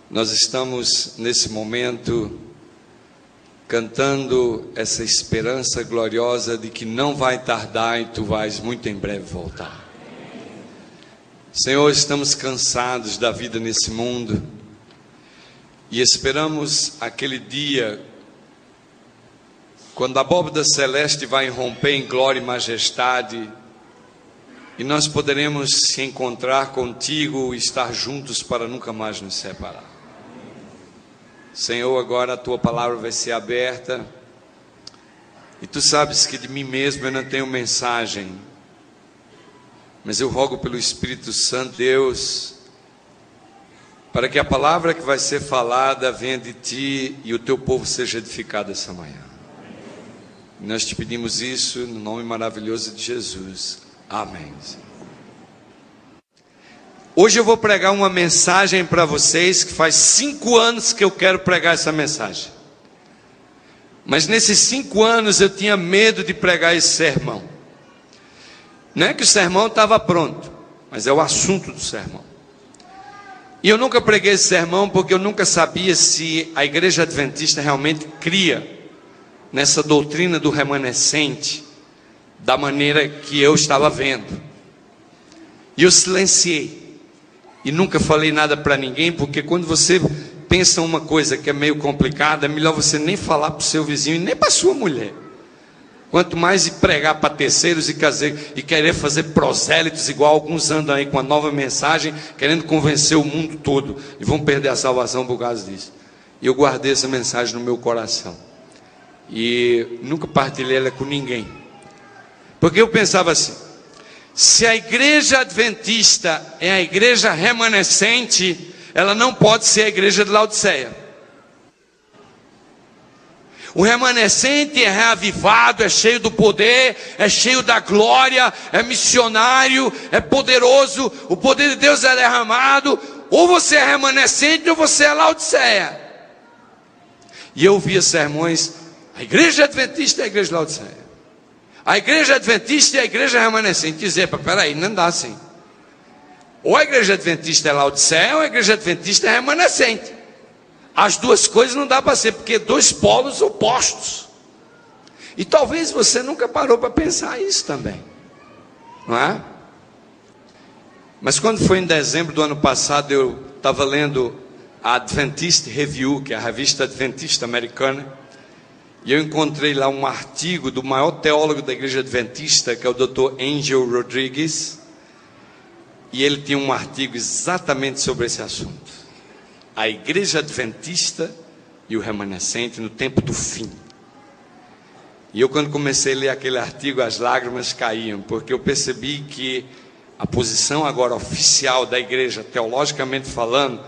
Nós estamos nesse momento cantando essa esperança gloriosa de que não vai tardar e tu vais muito em breve voltar. Senhor, estamos cansados da vida nesse mundo e esperamos aquele dia quando a abóbada celeste vai romper em glória e majestade e nós poderemos se encontrar contigo e estar juntos para nunca mais nos separar. Senhor, agora a tua palavra vai ser aberta e tu sabes que de mim mesmo eu não tenho mensagem, mas eu rogo pelo Espírito Santo, Deus, para que a palavra que vai ser falada venha de ti e o teu povo seja edificado essa manhã. E nós te pedimos isso no nome maravilhoso de Jesus. Amém. Hoje eu vou pregar uma mensagem para vocês que faz 5 anos que eu quero pregar essa mensagem. Mas nesses 5 anos eu tinha medo de pregar esse sermão. Não é que o sermão estava pronto, mas é o assunto do sermão. E eu nunca preguei esse sermão porque eu nunca sabia se a igreja adventista realmente cria nessa doutrina do remanescente da maneira que eu estava vendo. E eu silenciei. E nunca falei nada para ninguém, porque quando você pensa uma coisa que é meio complicada, é melhor você nem falar para o seu vizinho e nem para a sua mulher. Quanto mais ir pregar para terceiros e querer fazer prosélitos, igual alguns andam aí com a nova mensagem, querendo convencer o mundo todo, e vão perder a salvação por causa disso. E eu guardei essa mensagem no meu coração. E nunca partilhei ela com ninguém. Porque eu pensava assim, se a igreja adventista é a igreja remanescente, ela não pode ser a igreja de Laodiceia. O remanescente é reavivado, é cheio do poder, é cheio da glória, é missionário, é poderoso, o poder de Deus é derramado. Ou você é remanescente ou você é Laodiceia. E eu via sermões, a igreja adventista é a igreja de Laodiceia. A igreja adventista e a igreja remanescente. Dizer, peraí, não dá assim. Ou a igreja adventista é Laodiceia, ou a igreja adventista é remanescente. As duas coisas não dá para ser, porque 2 polos opostos. E talvez você nunca parou para pensar isso também. Não é? Mas quando foi em dezembro do ano passado, eu estava lendo a Adventist Review, que é a revista adventista americana. E eu encontrei lá um artigo do maior teólogo da igreja adventista, que é o Dr. Angel Rodrigues. E ele tinha um artigo exatamente sobre esse assunto. A igreja adventista e o remanescente no tempo do fim. E eu, quando comecei a ler aquele artigo, as lágrimas caíam, porque eu percebi que a posição agora oficial da igreja, teologicamente falando,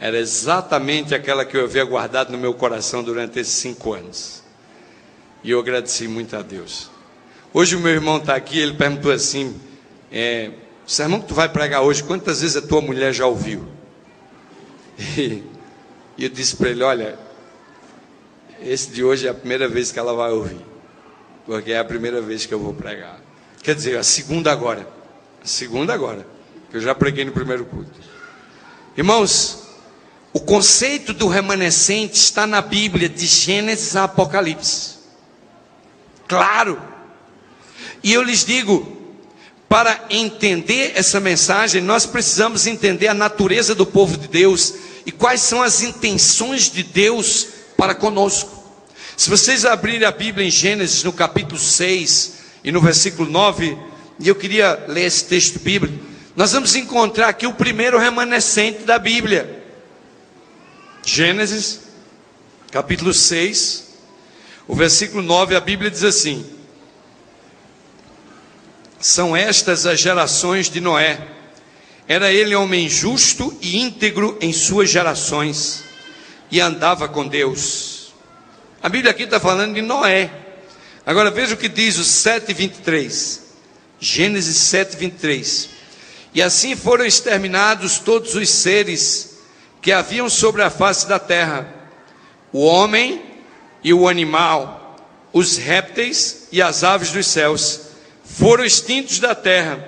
era exatamente aquela que eu havia guardado no meu coração durante esses 5 anos. E eu agradeci muito a Deus. Hoje o meu irmão está aqui, ele perguntou assim, o sermão que tu vai pregar hoje, quantas vezes a tua mulher já ouviu? E eu disse para ele, olha, esse de hoje é a primeira vez que ela vai ouvir. Porque é a primeira vez que eu vou pregar. Quer dizer, a segunda agora, que eu já preguei no primeiro culto. Irmãos, o conceito do remanescente está na Bíblia, de Gênesis a Apocalipse. Claro. E eu lhes digo, para entender essa mensagem, nós precisamos entender a natureza do povo de Deus e quais são as intenções de Deus para conosco. Se vocês abrirem a Bíblia em Gênesis, no capítulo 6 e no versículo 9, e eu queria ler esse texto bíblico, nós vamos encontrar aqui o primeiro remanescente da Bíblia. Gênesis, capítulo 6, o versículo 9, a Bíblia diz assim: são estas as gerações de Noé. Era ele homem justo e íntegro em suas gerações, e andava com Deus. A Bíblia aqui está falando de Noé. Agora veja o que diz o 7:23. Gênesis 7:23. E assim foram exterminados todos os seres que haviam sobre a face da terra, o homem e o animal, os répteis e as aves dos céus, foram extintos da terra,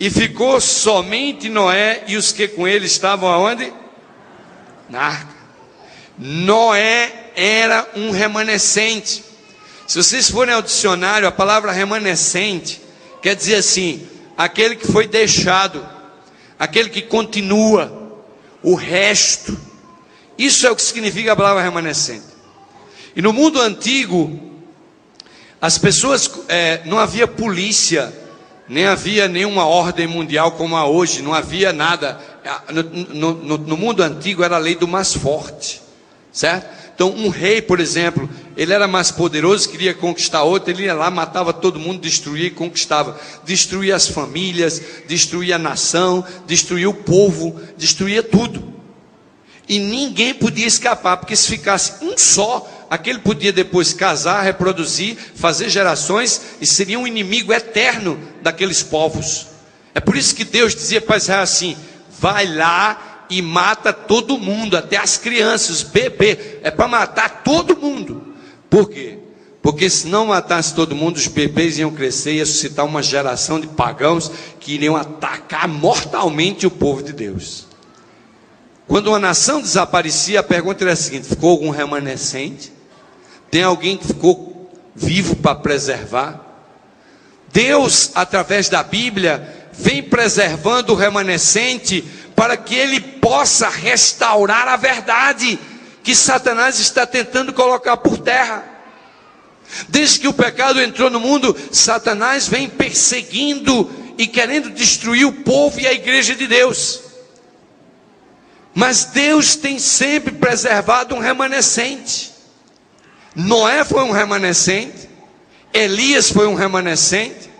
e ficou somente Noé e os que com ele estavam aonde? Na arca. Noé era um remanescente. Se vocês forem ao dicionário, a palavra remanescente quer dizer assim, aquele que foi deixado, aquele que continua, o resto. Isso é o que significa a palavra remanescente. E no mundo antigo, as pessoas, não havia polícia, nem havia nenhuma ordem mundial como há hoje, não havia nada. No mundo antigo era a lei do mais forte, certo? Então um rei, por exemplo, ele era mais poderoso, queria conquistar outro, ele ia lá, matava todo mundo, destruía e conquistava. Destruía as famílias, destruía a nação, destruía o povo, destruía tudo. E ninguém podia escapar, porque se ficasse um só, aquele podia depois casar, reproduzir, fazer gerações, e seria um inimigo eterno daqueles povos. É por isso que Deus dizia para Israel assim: vai lá e mata todo mundo, até as crianças, os bebês, é para matar todo mundo. Por quê? Porque se não matasse todo mundo, os bebês iam crescer e ia suscitar uma geração de pagãos que iriam atacar mortalmente o povo de Deus. Quando uma nação desaparecia, a pergunta era a seguinte: ficou algum remanescente? Tem alguém que ficou vivo para preservar? Deus, através da Bíblia, vem preservando o remanescente para que ele possa restaurar a verdade que Satanás está tentando colocar por terra. Desde que o pecado entrou no mundo, Satanás vem perseguindo e querendo destruir o povo e a igreja de Deus. Mas Deus tem sempre preservado um remanescente. Noé foi um remanescente, Elias foi um remanescente,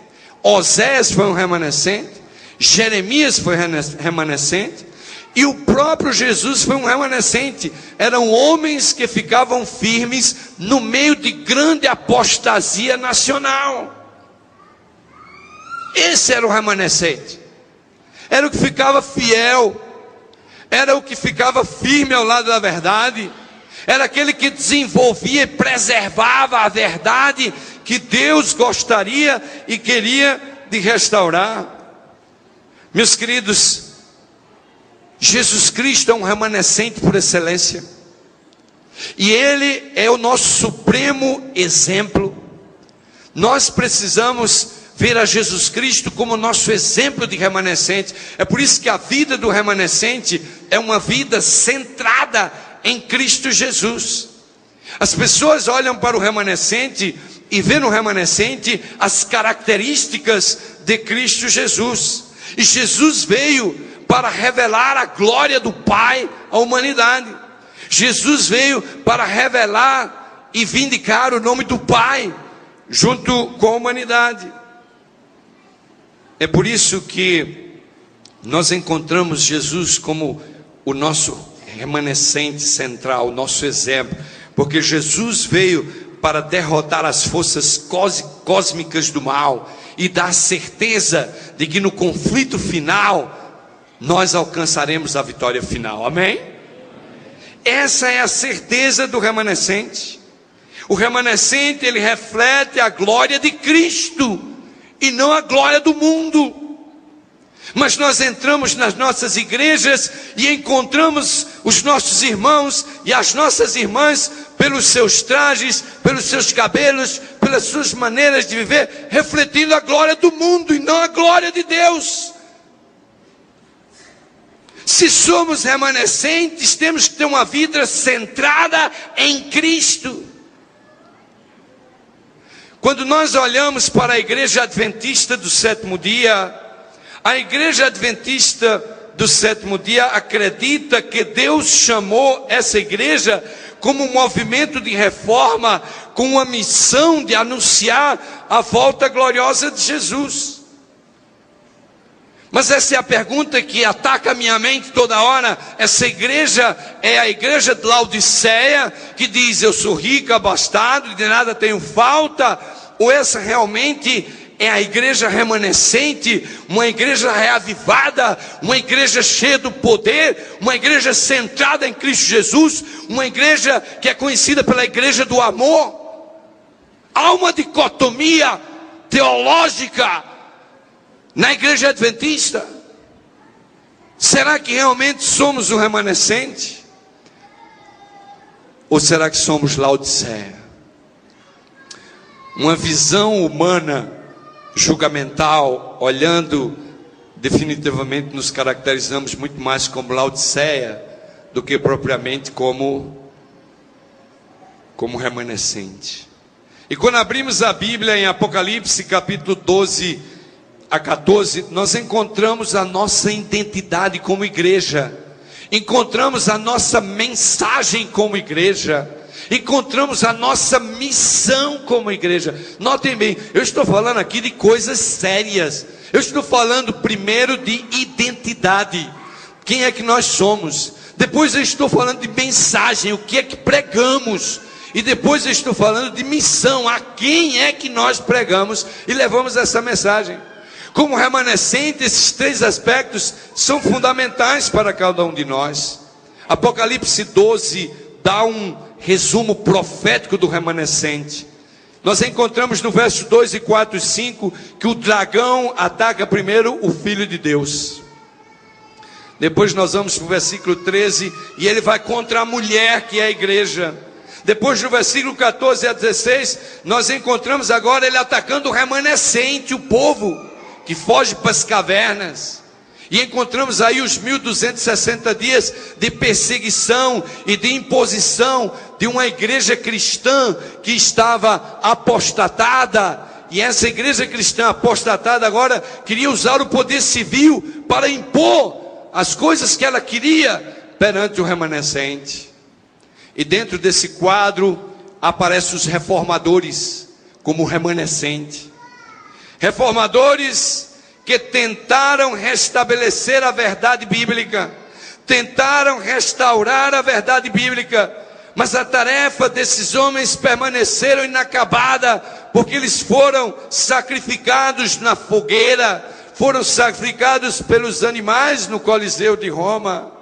Oséias foi um remanescente, Jeremias foi remanescente, e o próprio Jesus foi um remanescente. Eram homens que ficavam firmes no meio de grande apostasia nacional. Esse era o remanescente. Era o que ficava fiel, era o que ficava firme ao lado da verdade, era aquele que desenvolvia e preservava a verdade que Deus gostaria e queria de restaurar. Meus queridos, Jesus Cristo é um remanescente por excelência, e Ele é o nosso supremo exemplo. Nós precisamos ver a Jesus Cristo como nosso exemplo de remanescente. É por isso que a vida do remanescente é uma vida centrada em Cristo Jesus. As pessoas olham para o remanescente e vê no remanescente as características de Cristo Jesus. E Jesus veio para revelar a glória do Pai à humanidade. Jesus veio para revelar e vindicar o nome do Pai junto com a humanidade. É por isso que nós encontramos Jesus como o nosso remanescente central, o nosso exemplo, porque Jesus veio para derrotar as forças cósmicas do mal e dar certeza de que no conflito final nós alcançaremos a vitória final. Amém? Essa é a certeza do remanescente. O remanescente, ele reflete a glória de Cristo e não a glória do mundo. Mas nós entramos nas nossas igrejas e encontramos os nossos irmãos e as nossas irmãs, pelos seus trajes, pelos seus cabelos, pelas suas maneiras de viver, refletindo a glória do mundo e não a glória de Deus. Se somos remanescentes, temos que ter uma vida centrada em Cristo. Quando nós olhamos para a igreja adventista do sétimo dia, a igreja adventista do sétimo dia acredita que Deus chamou essa igreja como um movimento de reforma, com uma missão de anunciar a volta gloriosa de Jesus. Mas essa é a pergunta que ataca a minha mente toda hora. Essa igreja é a igreja de Laodiceia, que diz: eu sou rico, abastado, de nada tenho falta? Ou essa realmente é a igreja remanescente, uma igreja reavivada, uma igreja cheia do poder, uma igreja centrada em Cristo Jesus, uma igreja que é conhecida pela igreja do amor? Há uma dicotomia teológica na igreja adventista. Será que realmente somos o remanescente? Ou será que somos Laodiceia? Uma visão humana, julgamental, olhando, definitivamente nos caracterizamos muito mais como Laodiceia do que propriamente como remanescente. E quando abrimos a Bíblia em Apocalipse capítulo 12 a 14, nós encontramos a nossa identidade como igreja, encontramos a nossa mensagem como igreja, encontramos a nossa missão como igreja. Notem bem, eu estou falando aqui de coisas sérias. Eu estou falando primeiro de identidade, quem é que nós somos. Depois eu estou falando de mensagem, o que é que pregamos. E depois eu estou falando de missão, a quem é que nós pregamos e levamos essa mensagem. Como remanescente, esses três aspectos são fundamentais para cada um de nós. Apocalipse 12 dá um resumo profético do remanescente. Nós encontramos no verso 2 e 4 e 5 que o dragão ataca primeiro o Filho de Deus. Depois nós vamos para o versículo 13 e ele vai contra a mulher, que é a igreja. Depois no versículo 14 a 16, nós encontramos agora ele atacando o remanescente, o povo que foge para as cavernas. E encontramos aí os 1260 dias de perseguição e de imposição de uma igreja cristã que estava apostatada. E essa igreja cristã apostatada agora queria usar o poder civil para impor as coisas que ela queria perante o remanescente. E dentro desse quadro aparecem os reformadores como remanescente. Reformadores que tentaram restabelecer a verdade bíblica, tentaram restaurar a verdade bíblica, mas a tarefa desses homens permaneceram inacabada, porque eles foram sacrificados na fogueira, foram sacrificados pelos animais no Coliseu de Roma.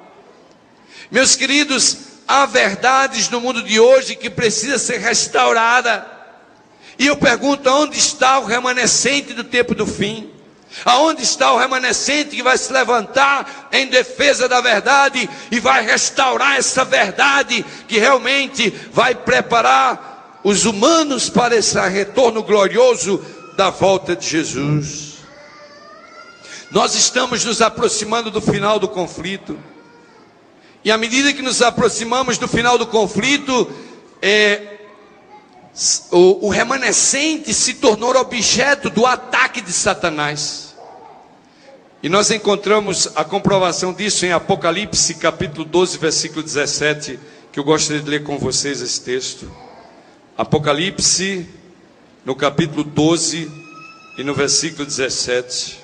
Meus queridos, há verdades no mundo de hoje que precisa ser restaurada. E eu pergunto, aonde está o remanescente do tempo do fim? Aonde está o remanescente que vai se levantar em defesa da verdade e vai restaurar essa verdade que realmente vai preparar os humanos para esse retorno glorioso da volta de Jesus? Nós estamos nos aproximando do final do conflito. E à medida que nos aproximamos do final do conflito, o remanescente se tornou objeto do ataque de Satanás. E nós encontramos a comprovação disso em Apocalipse capítulo 12, versículo 17, que eu gostaria de ler com vocês esse texto. Apocalipse, no capítulo 12 e no versículo 17.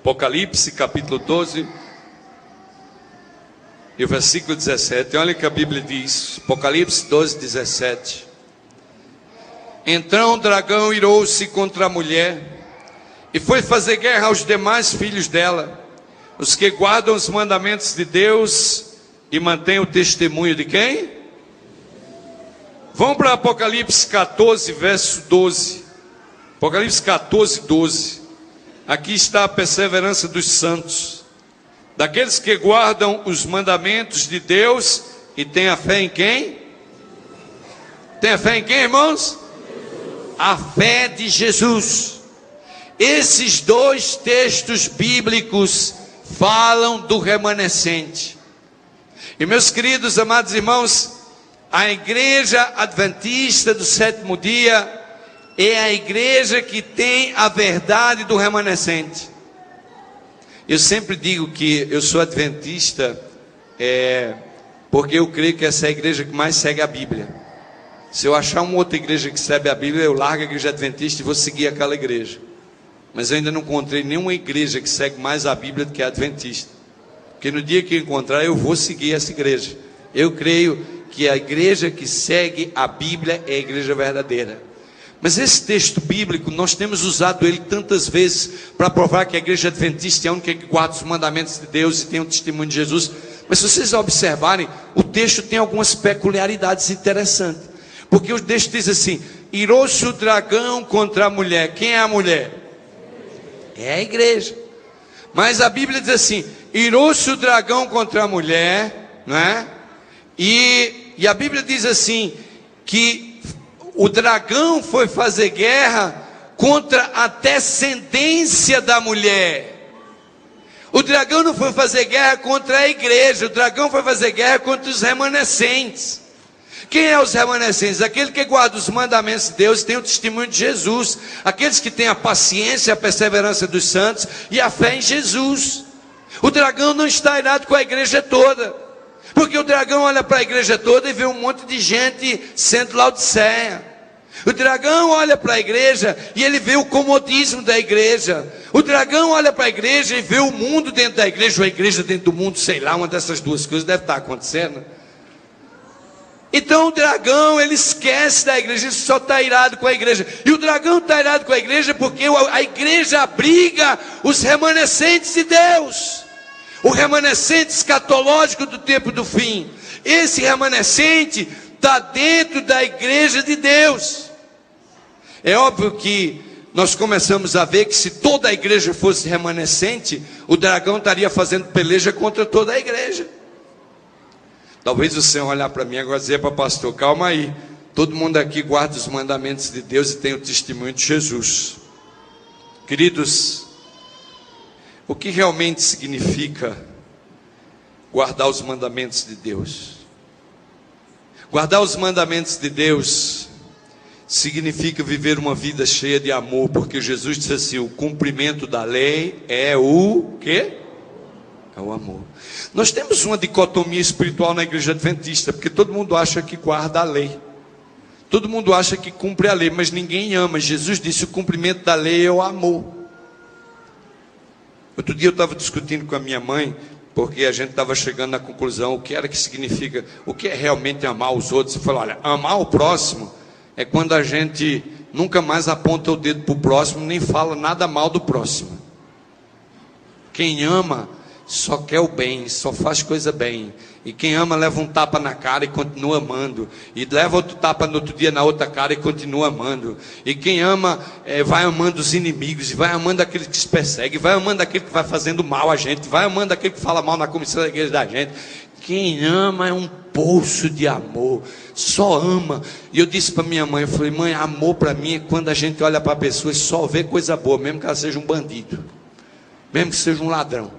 Apocalipse capítulo 12 e o versículo 17. Olha o que a Bíblia diz. Apocalipse 12, 17. Então o dragão irou-se contra a mulher e foi fazer guerra aos demais filhos dela, os que guardam os mandamentos de Deus e mantêm o testemunho de quem? Vamos para Apocalipse 14, verso 12. Apocalipse 14, 12. Aqui está a perseverança dos santos, daqueles que guardam os mandamentos de Deus e têm a fé em quem? Tem a fé em quem, irmãos? A fé de Jesus. Esses dois textos bíblicos falam do remanescente. E meus queridos, amados irmãos, a igreja adventista do sétimo dia é a igreja que tem a verdade do remanescente. Eu sempre digo que eu sou adventista porque eu creio que essa é a igreja que mais segue a Bíblia. Se eu achar uma outra igreja que segue a Bíblia, eu largo a igreja adventista e vou seguir aquela igreja. Mas eu ainda não encontrei nenhuma igreja que segue mais a Bíblia do que a adventista. Porque no dia que eu encontrar, eu vou seguir essa igreja. Eu creio que a igreja que segue a Bíblia é a igreja verdadeira. Mas esse texto bíblico, nós temos usado ele tantas vezes para provar que a igreja adventista é a única que guarda os mandamentos de Deus e tem o testemunho de Jesus. Mas se vocês observarem, o texto tem algumas peculiaridades interessantes. Porque o texto diz assim: irou-se o dragão contra a mulher. Quem é a mulher? É a igreja. Mas a Bíblia diz assim: irou-se o dragão contra a mulher, não é? E E a Bíblia diz assim, que o dragão foi fazer guerra contra a descendência da mulher. O dragão não foi fazer guerra contra a igreja, o dragão foi fazer guerra contra os remanescentes. Quem é os remanescentes? Aquele que guarda os mandamentos de Deus e tem o testemunho de Jesus. Aqueles que têm a paciência, a perseverança dos santos e a fé em Jesus. O dragão não está irado com a igreja toda, porque o dragão olha para a igreja toda e vê um monte de gente sendo Laodiceia. O dragão olha para a igreja e ele vê o comodismo da igreja. O dragão olha para a igreja e vê o mundo dentro da igreja, ou a igreja dentro do mundo, sei lá, uma dessas duas coisas deve estar acontecendo. Então o dragão, ele esquece da igreja, ele só está irado com a igreja. E o dragão está irado com a igreja porque a igreja abriga os remanescentes de Deus. O remanescente escatológico do tempo do fim. Esse remanescente está dentro da igreja de Deus. É óbvio que nós começamos a ver que se toda a igreja fosse remanescente, o dragão estaria fazendo peleja contra toda a igreja. Talvez o Senhor olhar para mim agora e dizer para o pastor, calma aí, todo mundo aqui guarda os mandamentos de Deus e tem o testemunho de Jesus. Queridos, o que realmente significa guardar os mandamentos de Deus? Guardar os mandamentos de Deus significa viver uma vida cheia de amor, porque Jesus disse assim, o cumprimento da lei é o quê? É o amor. Nós temos uma dicotomia espiritual na igreja adventista, porque todo mundo acha que guarda a lei. Todo mundo acha que cumpre a lei, mas ninguém ama. Jesus disse, o cumprimento da lei é o amor. Outro dia eu estava discutindo com a minha mãe, porque a gente estava chegando na conclusão, o que era que significa, o que é realmente amar os outros. Eu falei, olha, amar o próximo é quando a gente nunca mais aponta o dedo para o próximo, nem fala nada mal do próximo. Quem ama só quer o bem, só faz coisa bem. E quem ama leva um tapa na cara e continua amando. E leva outro tapa no outro dia na outra cara e continua amando. E quem ama vai amando os inimigos, e vai amando aquele que se persegue, vai amando aquele que vai fazendo mal a gente, vai amando aquele que fala mal na comissão da igreja da gente. Quem ama é um poço de amor, só ama. E eu disse para minha mãe, eu falei, mãe, amor para mim é quando a gente olha para a pessoa e só vê coisa boa, mesmo que ela seja um bandido, mesmo que seja um ladrão.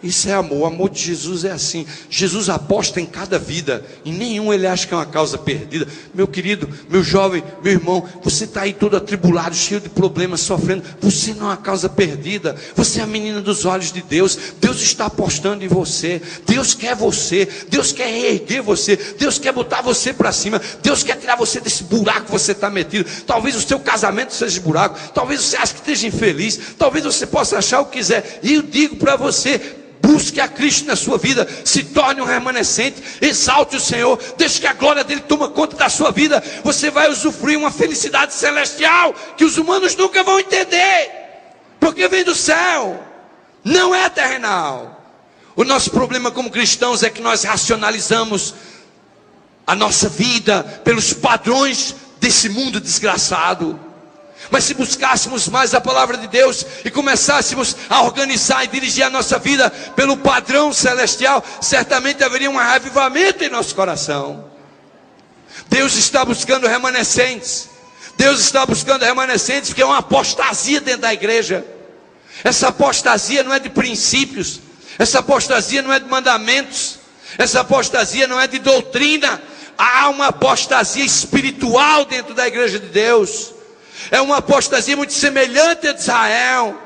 Isso é amor, o amor de Jesus é assim. Jesus aposta em cada vida, em nenhum ele acha que é uma causa perdida. Meu querido, meu jovem, meu irmão, você está aí todo atribulado, cheio de problemas, sofrendo. Você não é uma causa perdida, você é a menina dos olhos de Deus. Deus está apostando em você, Deus quer você, Deus quer reerguer você, Deus quer botar você para cima, Deus quer tirar você desse buraco que você está metido. Talvez o seu casamento seja buraco, talvez você ache que esteja infeliz, talvez você possa achar o que quiser. E eu digo para você, busque a Cristo na sua vida, se torne um remanescente, exalte o Senhor, deixe que a glória dele tome conta da sua vida. Você vai usufruir uma felicidade celestial que os humanos nunca vão entender, porque vem do céu, não é terrenal. O nosso problema como cristãos é que nós racionalizamos a nossa vida pelos padrões desse mundo desgraçado. Mas se buscássemos mais a palavra de Deus e começássemos a organizar e dirigir a nossa vida pelo padrão celestial, certamente haveria um avivamento em nosso coração. Deus está buscando remanescentes. Deus está buscando remanescentes, porque é uma apostasia dentro da igreja. Essa apostasia não é de princípios, essa apostasia não é de mandamentos, essa apostasia não é de doutrina. Há uma apostasia espiritual dentro da igreja de Deus. É uma apostasia muito semelhante a de Israel.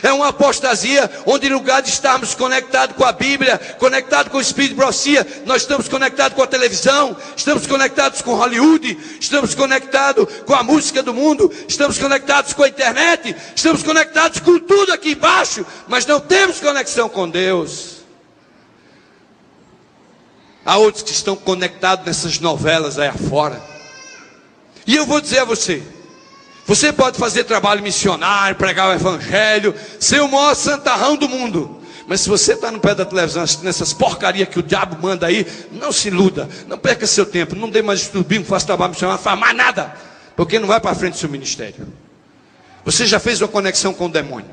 É uma apostasia onde, em lugar de estarmos conectados com a Bíblia, conectados com o Espírito de profecia, nós estamos conectados com a televisão, estamos conectados com Hollywood, estamos conectados com a música do mundo, estamos conectados com a internet, estamos conectados com tudo aqui embaixo, mas não temos conexão com Deus. Há outros que estão conectados nessas novelas aí afora. E eu vou dizer a você, você pode fazer trabalho missionário, pregar o evangelho, ser o maior santarrão do mundo, mas se você está no pé da televisão assistindo essas porcarias que o diabo manda aí, não se iluda, não perca seu tempo, não dê mais estudo, faça trabalho missionário, não faz mais nada, porque não vai para frente do seu ministério. Você já fez uma conexão com o demônio.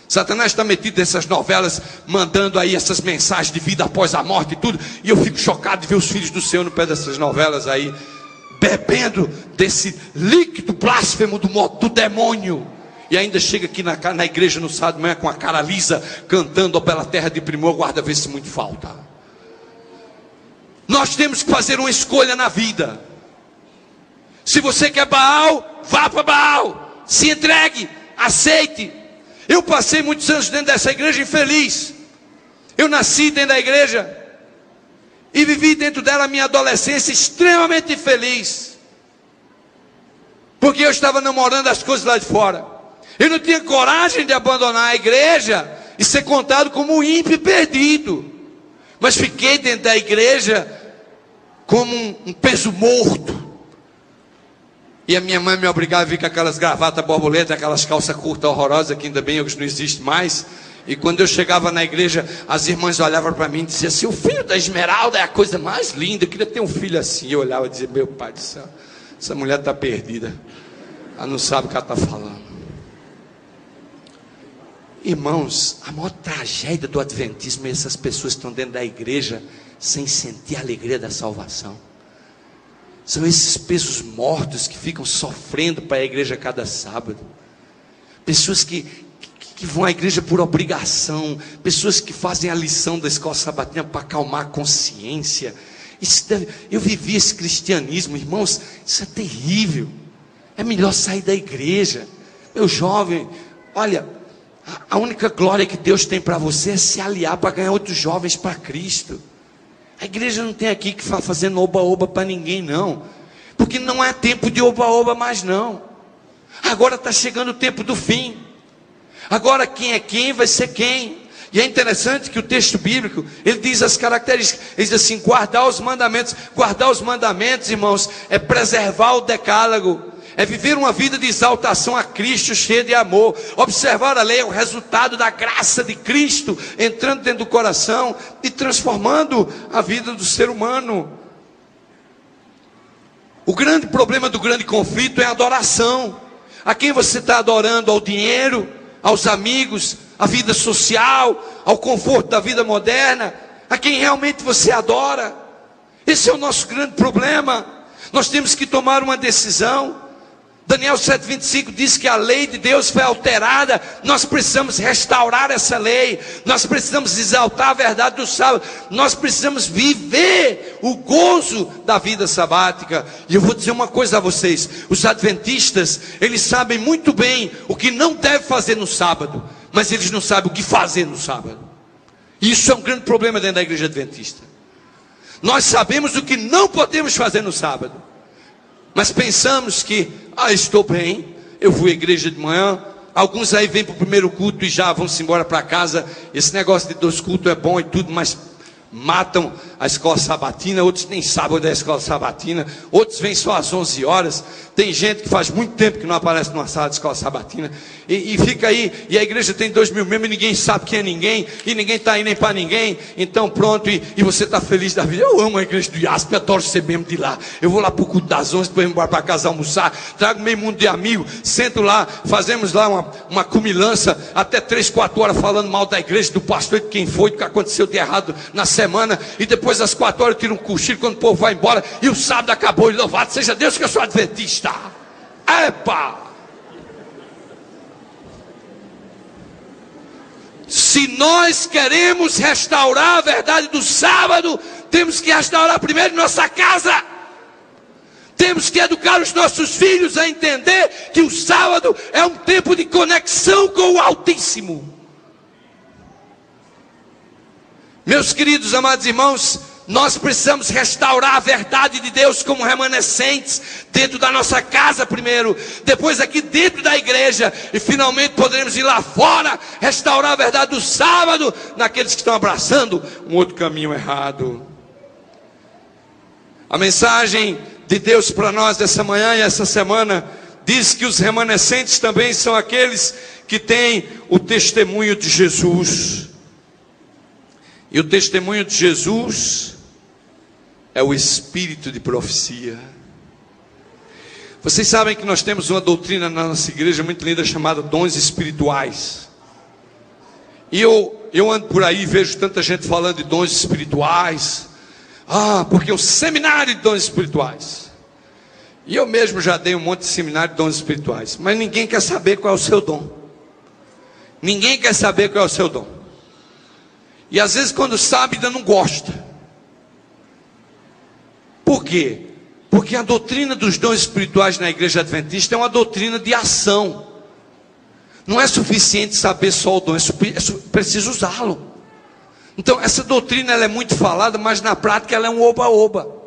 Satanás está metido nessas novelas, mandando aí essas mensagens de vida após a morte e tudo. E eu fico chocado de ver os filhos do Senhor no pé dessas novelas aí, bebendo desse líquido blasfemo do demônio. E ainda chega aqui na igreja no sábado de manhã com a cara lisa, cantando ó pela terra de primor, guarda ver se muito falta. Nós temos que fazer uma escolha na vida. Se você quer Baal, vá para Baal. Se entregue, aceite. Eu passei muitos anos dentro dessa igreja infeliz. Eu nasci dentro da igreja e vivi dentro dela a minha adolescência extremamente infeliz. Porque eu estava namorando as coisas lá de fora. Eu não tinha coragem de abandonar a igreja e ser contado como um ímpio perdido. Mas fiquei dentro da igreja como um peso morto. E a minha mãe me obrigava a vir com aquelas gravatas borboleta, aquelas calças curtas horrorosas, que ainda bem hoje não existe mais. E quando eu chegava na igreja, as irmãs olhavam para mim e diziam assim: o filho da Esmeralda é a coisa mais linda, eu queria ter um filho assim. Eu olhava e dizia: meu pai do céu, essa mulher está perdida, ela não sabe o que ela está falando. Irmãos, a maior tragédia do adventismo é essas pessoas que estão dentro da igreja sem sentir a alegria da salvação. São esses pesos mortos que ficam sofrendo para a igreja cada sábado. Pessoas que vão à igreja por obrigação. Pessoas que fazem a lição da escola sabatina para acalmar a consciência. Eu vivi esse cristianismo, irmãos, isso é terrível. É melhor sair da igreja. Meu jovem, olha, a única glória que Deus tem para você é se aliar para ganhar outros jovens para Cristo. A igreja não tem aqui que ficar fazendo oba-oba para ninguém não. Porque não é tempo de oba-oba mais não. Agora está chegando o tempo do fim. Agora quem é quem vai ser quem. E é interessante que o texto bíblico, ele diz as características. Ele diz assim: guardar os mandamentos. Guardar os mandamentos, irmãos, é preservar o decálogo. É viver uma vida de exaltação a Cristo, cheia de amor. Observar a lei é o resultado da graça de Cristo entrando dentro do coração e transformando a vida do ser humano. O grande problema do grande conflito é a adoração. A quem você está adorando? Ao dinheiro, aos amigos, à vida social, ao conforto da vida moderna? A quem realmente você adora? Esse é o nosso grande problema. Nós temos que tomar uma decisão. Daniel 7,25 diz que a lei de Deus foi alterada. Nós precisamos restaurar essa lei. Nós precisamos exaltar a verdade do sábado. Nós precisamos viver o gozo da vida sabática. E eu vou dizer uma coisa a vocês: os adventistas, eles sabem muito bem o que não deve fazer no sábado, mas eles não sabem o que fazer no sábado. E isso é um grande problema dentro da igreja adventista. Nós sabemos o que não podemos fazer no sábado, mas pensamos que, estou bem, eu vou à igreja de manhã. Alguns aí vêm para o primeiro culto e já vão-se embora para casa. Esse negócio de 2 cultos é bom e tudo, mas matam a escola sabatina. Outros nem sabem onde é a escola sabatina. Outros vêm só às 11 horas. Tem gente que faz muito tempo que não aparece numa sala de escola sabatina. E fica aí, e a igreja tem 2.000 membros e ninguém sabe quem é ninguém. E ninguém está aí nem para ninguém. Então pronto, e você está feliz da vida. Eu amo a igreja do IASP, adoro ser membro de lá. Eu vou lá para o culto das 11, depois vou embora para casa almoçar. Trago meio mundo de amigos, sento lá, fazemos lá uma comilança, até 3, 4 horas falando mal da igreja, do pastor, de quem foi, do que aconteceu de errado na semana. E depois às 4 horas eu tiro um cochilo quando o povo vai embora. E o sábado acabou, e louvado seja Deus que eu sou adventista. Epa! Se nós queremos restaurar a verdade do sábado, temos que restaurar primeiro nossa casa. Temos que educar os nossos filhos a entender que o sábado é um tempo de conexão com o Altíssimo. Meus queridos amados irmãos, nós precisamos restaurar a verdade de Deus como remanescentes dentro da nossa casa primeiro, depois aqui dentro da igreja, e finalmente poderemos ir lá fora, restaurar a verdade do sábado naqueles que estão abraçando um outro caminho errado. A mensagem de Deus para nós dessa manhã e essa semana diz que os remanescentes também são aqueles que têm o testemunho de Jesus. E o testemunho de Jesus é o espírito de profecia. Vocês sabem que nós temos uma doutrina na nossa igreja muito linda chamada dons espirituais. E eu ando por aí e vejo tanta gente falando de dons espirituais. Porque o seminário de dons espirituais. E eu mesmo já dei um monte de seminário de dons espirituais. Mas ninguém quer saber qual é o seu dom. Ninguém quer saber qual é o seu dom. E às vezes quando sabe ainda não gosta. Por quê? Porque a doutrina dos dons espirituais na igreja adventista é uma doutrina de ação. Não é suficiente saber só o dom, é preciso usá-lo. Então essa doutrina ela é muito falada, mas na prática ela é um oba-oba.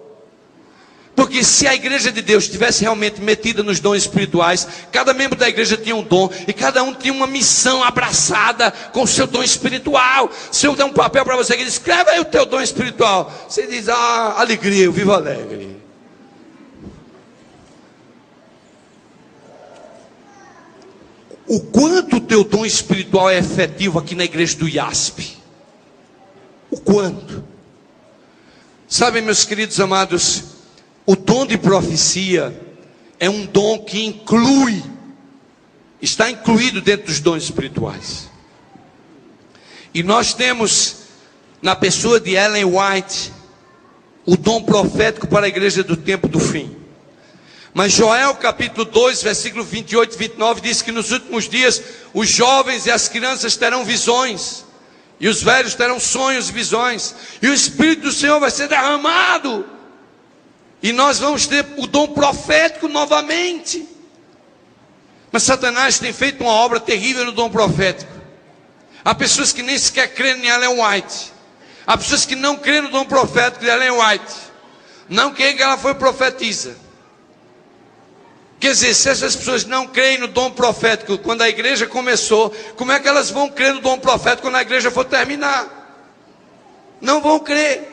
Porque se a igreja de Deus estivesse realmente metida nos dons espirituais, cada membro da igreja tinha um dom, e cada um tinha uma missão abraçada com o seu dom espiritual. Se eu der um papel para você que diz, escreve aí o teu dom espiritual, você diz, alegria, eu vivo alegre. O quanto o teu dom espiritual é efetivo aqui na igreja do IASP? O quanto? Sabem, meus queridos amados, o dom de profecia é um dom que está incluído dentro dos dons espirituais. E nós temos, na pessoa de Ellen White, o dom profético para a igreja do tempo do fim. Mas Joel capítulo 2, versículo 28 e 29 diz que nos últimos dias os jovens e as crianças terão visões, e os velhos terão sonhos e visões, e o Espírito do Senhor vai ser derramado, e nós vamos ter o dom profético novamente. Mas Satanás tem feito uma obra terrível no dom profético. Há pessoas que nem sequer creem em Ellen White. Há pessoas que não creem no dom profético de Ellen White. Não creem que ela foi profetisa. Quer dizer, se essas pessoas não creem no dom profético quando a igreja começou, como é que elas vão crer no dom profético quando a igreja for terminar? Não vão crer.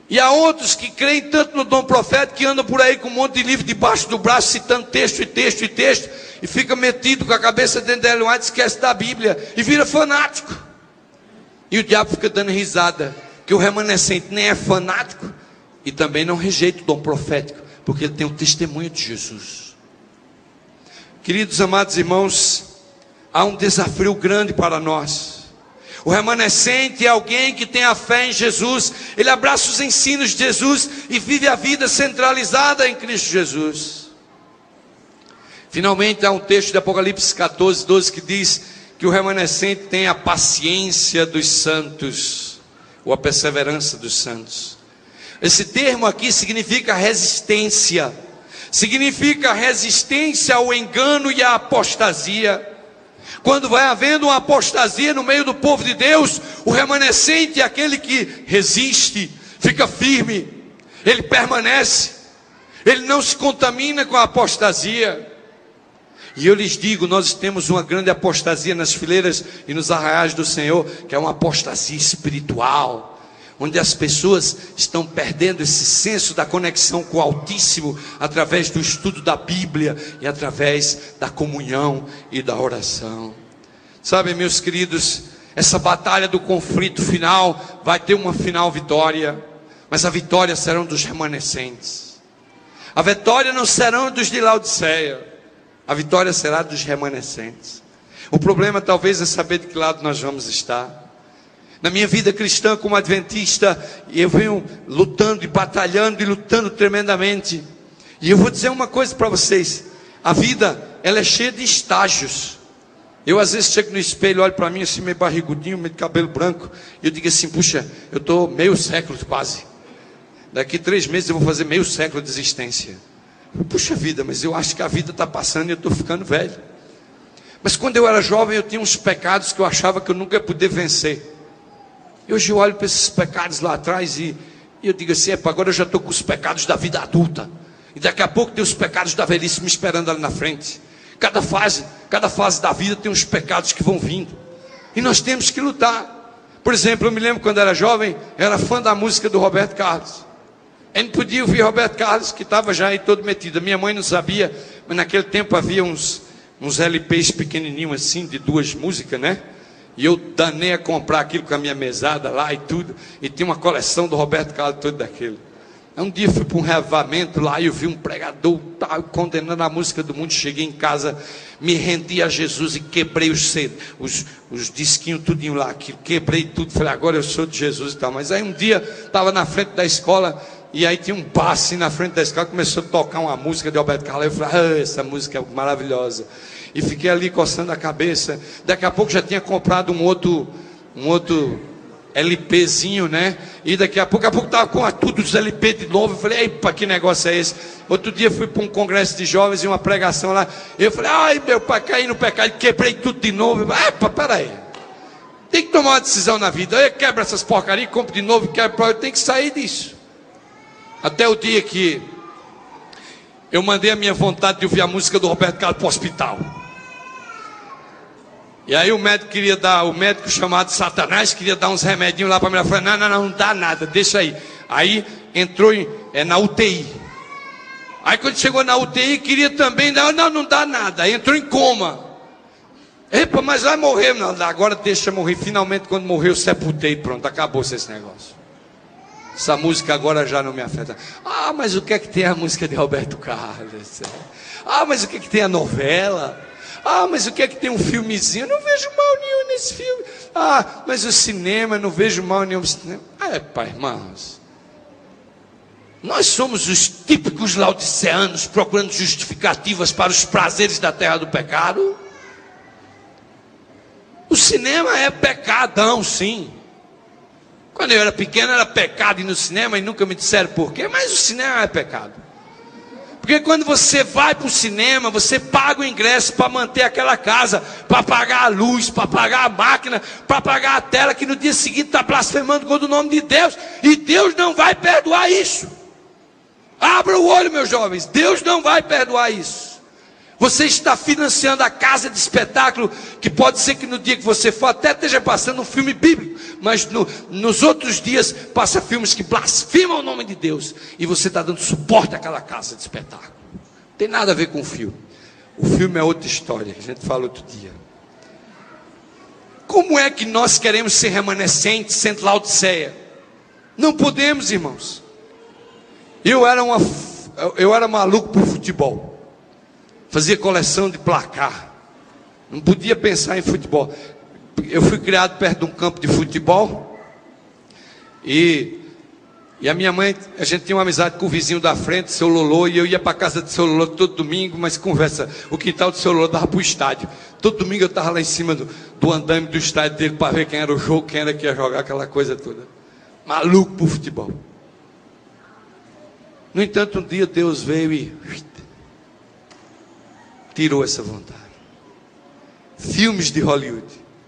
E há outros que creem tanto no dom profético que andam por aí com um monte de livro debaixo do braço, citando texto e texto e texto, e fica metido com a cabeça dentro da Ellen White, esquece da Bíblia e vira fanático. E o diabo fica dando risada, que o remanescente nem é fanático e também não rejeita o dom profético, porque ele tem o testemunho de Jesus. Queridos amados irmãos, há um desafio grande para nós. O remanescente é alguém que tem a fé em Jesus, ele abraça os ensinos de Jesus e vive a vida centralizada em Cristo Jesus. Finalmente há um texto de Apocalipse 14, 12 que diz que o remanescente tem a paciência dos santos, ou a perseverança dos santos. Esse termo aqui significa resistência, significa resistência ao engano e à apostasia. Quando vai havendo uma apostasia no meio do povo de Deus, o remanescente é aquele que resiste, fica firme, ele permanece, ele não se contamina com a apostasia. E eu lhes digo, nós temos uma grande apostasia nas fileiras e nos arraiais do Senhor, que é uma apostasia espiritual, onde as pessoas estão perdendo esse senso da conexão com o Altíssimo, através do estudo da Bíblia e através da comunhão e da oração. Sabe, meus queridos, essa batalha do conflito final vai ter uma final vitória, mas a vitória será dos remanescentes. A vitória não será dos de Laodiceia, a vitória será dos remanescentes. O problema talvez é saber de que lado nós vamos estar. Na minha vida cristã como adventista, eu venho lutando e batalhando e lutando tremendamente. E eu vou dizer uma coisa para vocês: a vida, ela é cheia de estágios. Eu às vezes chego no espelho, olho para mim assim, meio barrigudinho, meio de cabelo branco, e eu digo assim, puxa, eu estou meio século quase. Daqui 3 meses eu vou fazer meio século de existência. Puxa vida, mas eu acho que a vida está passando e eu estou ficando velho. Mas quando eu era jovem, eu tinha uns pecados que eu achava que eu nunca ia poder vencer. Hoje eu olho para esses pecados lá atrás e eu digo assim, agora eu já estou com os pecados da vida adulta. E daqui a pouco tem os pecados da velhice me esperando ali na frente. Cada fase da vida tem uns pecados que vão vindo. E nós temos que lutar. Por exemplo, eu me lembro quando era jovem, era fã da música do Roberto Carlos. Eu não podia ouvir Roberto Carlos, que estava já aí todo metido. A minha mãe não sabia, mas naquele tempo havia uns LPs pequenininhos assim, de 2 músicas, né? E eu danei a comprar aquilo com a minha mesada lá e tudo. E tinha uma coleção do Roberto Carlos todo daquele. Um dia fui para um reavivamento lá e eu vi um pregador condenando a música do mundo. Cheguei em casa, me rendi a Jesus e quebrei os disquinhos tudinho lá, quebrei tudo, falei, agora eu sou de Jesus e tal. Mas aí um dia, estava na frente da escola, e aí tinha um bar assim na frente da escola, começou a tocar uma música de Roberto Carlos. Eu falei, essa música é maravilhosa. E fiquei ali coçando a cabeça. Daqui a pouco já tinha comprado um outro LPzinho, né? E daqui a pouco estava com tudo os LP de novo. Eu falei, epa, que negócio é esse? Outro dia fui para um congresso de jovens e uma pregação lá. Eu falei, ai meu pai, caí no pecado, quebrei tudo de novo. Epa, peraí. Tem que tomar uma decisão na vida. Eu quebro essas porcarias, compro de novo, quebro. Eu tenho que sair disso. Até o dia que eu mandei a minha vontade de ouvir a música do Roberto Carlos para o hospital. E aí o médico chamado Satanás queria dar uns remedinhos lá para mim. Eu falei, não dá nada, deixa aí. Aí entrou na UTI. Aí quando chegou na UTI, queria também, não dá nada. Aí entrou em coma. Epa, mas vai morrer. Não, agora deixa morrer. Finalmente quando morreu, sepultei, pronto, acabou-se esse negócio. Essa música agora já não me afeta. Ah, mas o que é que tem a música de Roberto Carlos? Ah, mas o que é que tem a novela? Ah, mas o que é que tem um filmezinho? Eu não vejo mal nenhum nesse filme. Ah, mas o cinema, eu não vejo mal nenhum no cinema. Pai, irmãos. Nós somos os típicos laodiceanos procurando justificativas para os prazeres da terra do pecado. O cinema é pecadão, sim. Quando eu era pequeno era pecado ir no cinema e nunca me disseram por quê, mas o cinema é pecado. Porque quando você vai para o cinema, você paga o ingresso para manter aquela casa, para pagar a luz, para pagar a máquina, para pagar a tela, que no dia seguinte está blasfemando contra o nome de Deus, e Deus não vai perdoar isso. Abra o olho, meus jovens, Deus não vai perdoar isso. Você está financiando a casa de espetáculo, que pode ser que no dia que você for até esteja passando um filme bíblico, mas nos outros dias passa filmes que blasfemam o nome de Deus, e você está dando suporte àquela casa de espetáculo. Não tem nada a ver com o filme. O filme é outra história, que a gente fala outro dia. Como é que nós queremos ser remanescentes, sendo Laodiceia? Não podemos, irmãos. Eu era maluco por futebol. Fazia coleção de placar. Não podia pensar em futebol. Eu fui criado perto de um campo de futebol. E a minha mãe, a gente tinha uma amizade com o vizinho da frente, seu Lolô, e eu ia para a casa do seu Lolô todo domingo, mas conversa, o quintal do seu Lolô dava para o estádio. Todo domingo eu estava lá em cima do andaime do estádio dele para ver quem era o jogo, quem era que ia jogar, aquela coisa toda. Maluco por futebol. No entanto, um dia Deus veio e tirou essa vontade. Filmes de Hollywood.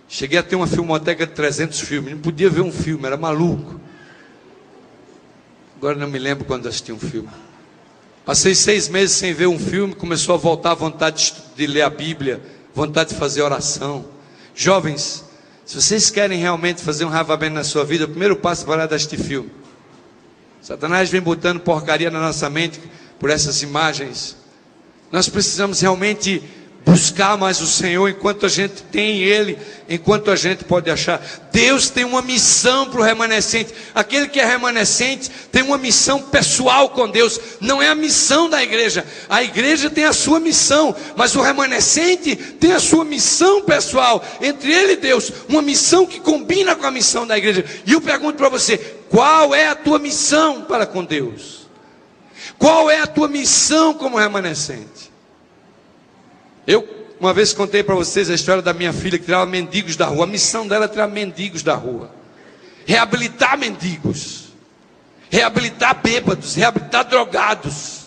Cheguei a ter uma filmoteca de 300 filmes. Não podia ver um filme, era maluco. Agora não me lembro quando assisti um filme. Passei 6 meses sem ver um filme. Começou a voltar a vontade de ler a Bíblia, vontade de fazer oração. Jovens, se vocês querem realmente fazer um reavivamento na sua vida, o primeiro passo é parar de assistir filme. Satanás vem botando porcaria na nossa mente por essas imagens. Nós precisamos realmente buscar mais o Senhor enquanto a gente tem Ele, enquanto a gente pode achar. Deus tem uma missão para o remanescente. Aquele que é remanescente tem uma missão pessoal com Deus. Não é a missão da igreja. A igreja tem a sua missão, mas o remanescente tem a sua missão pessoal. Entre ele e Deus, uma missão que combina com a missão da igreja. E eu pergunto para você, qual é a tua missão para com Deus? Qual é a tua missão como remanescente? Eu uma vez contei para vocês a história da minha filha que tirava mendigos da rua. A missão dela é tirar mendigos da rua, reabilitar mendigos, reabilitar bêbados, reabilitar drogados.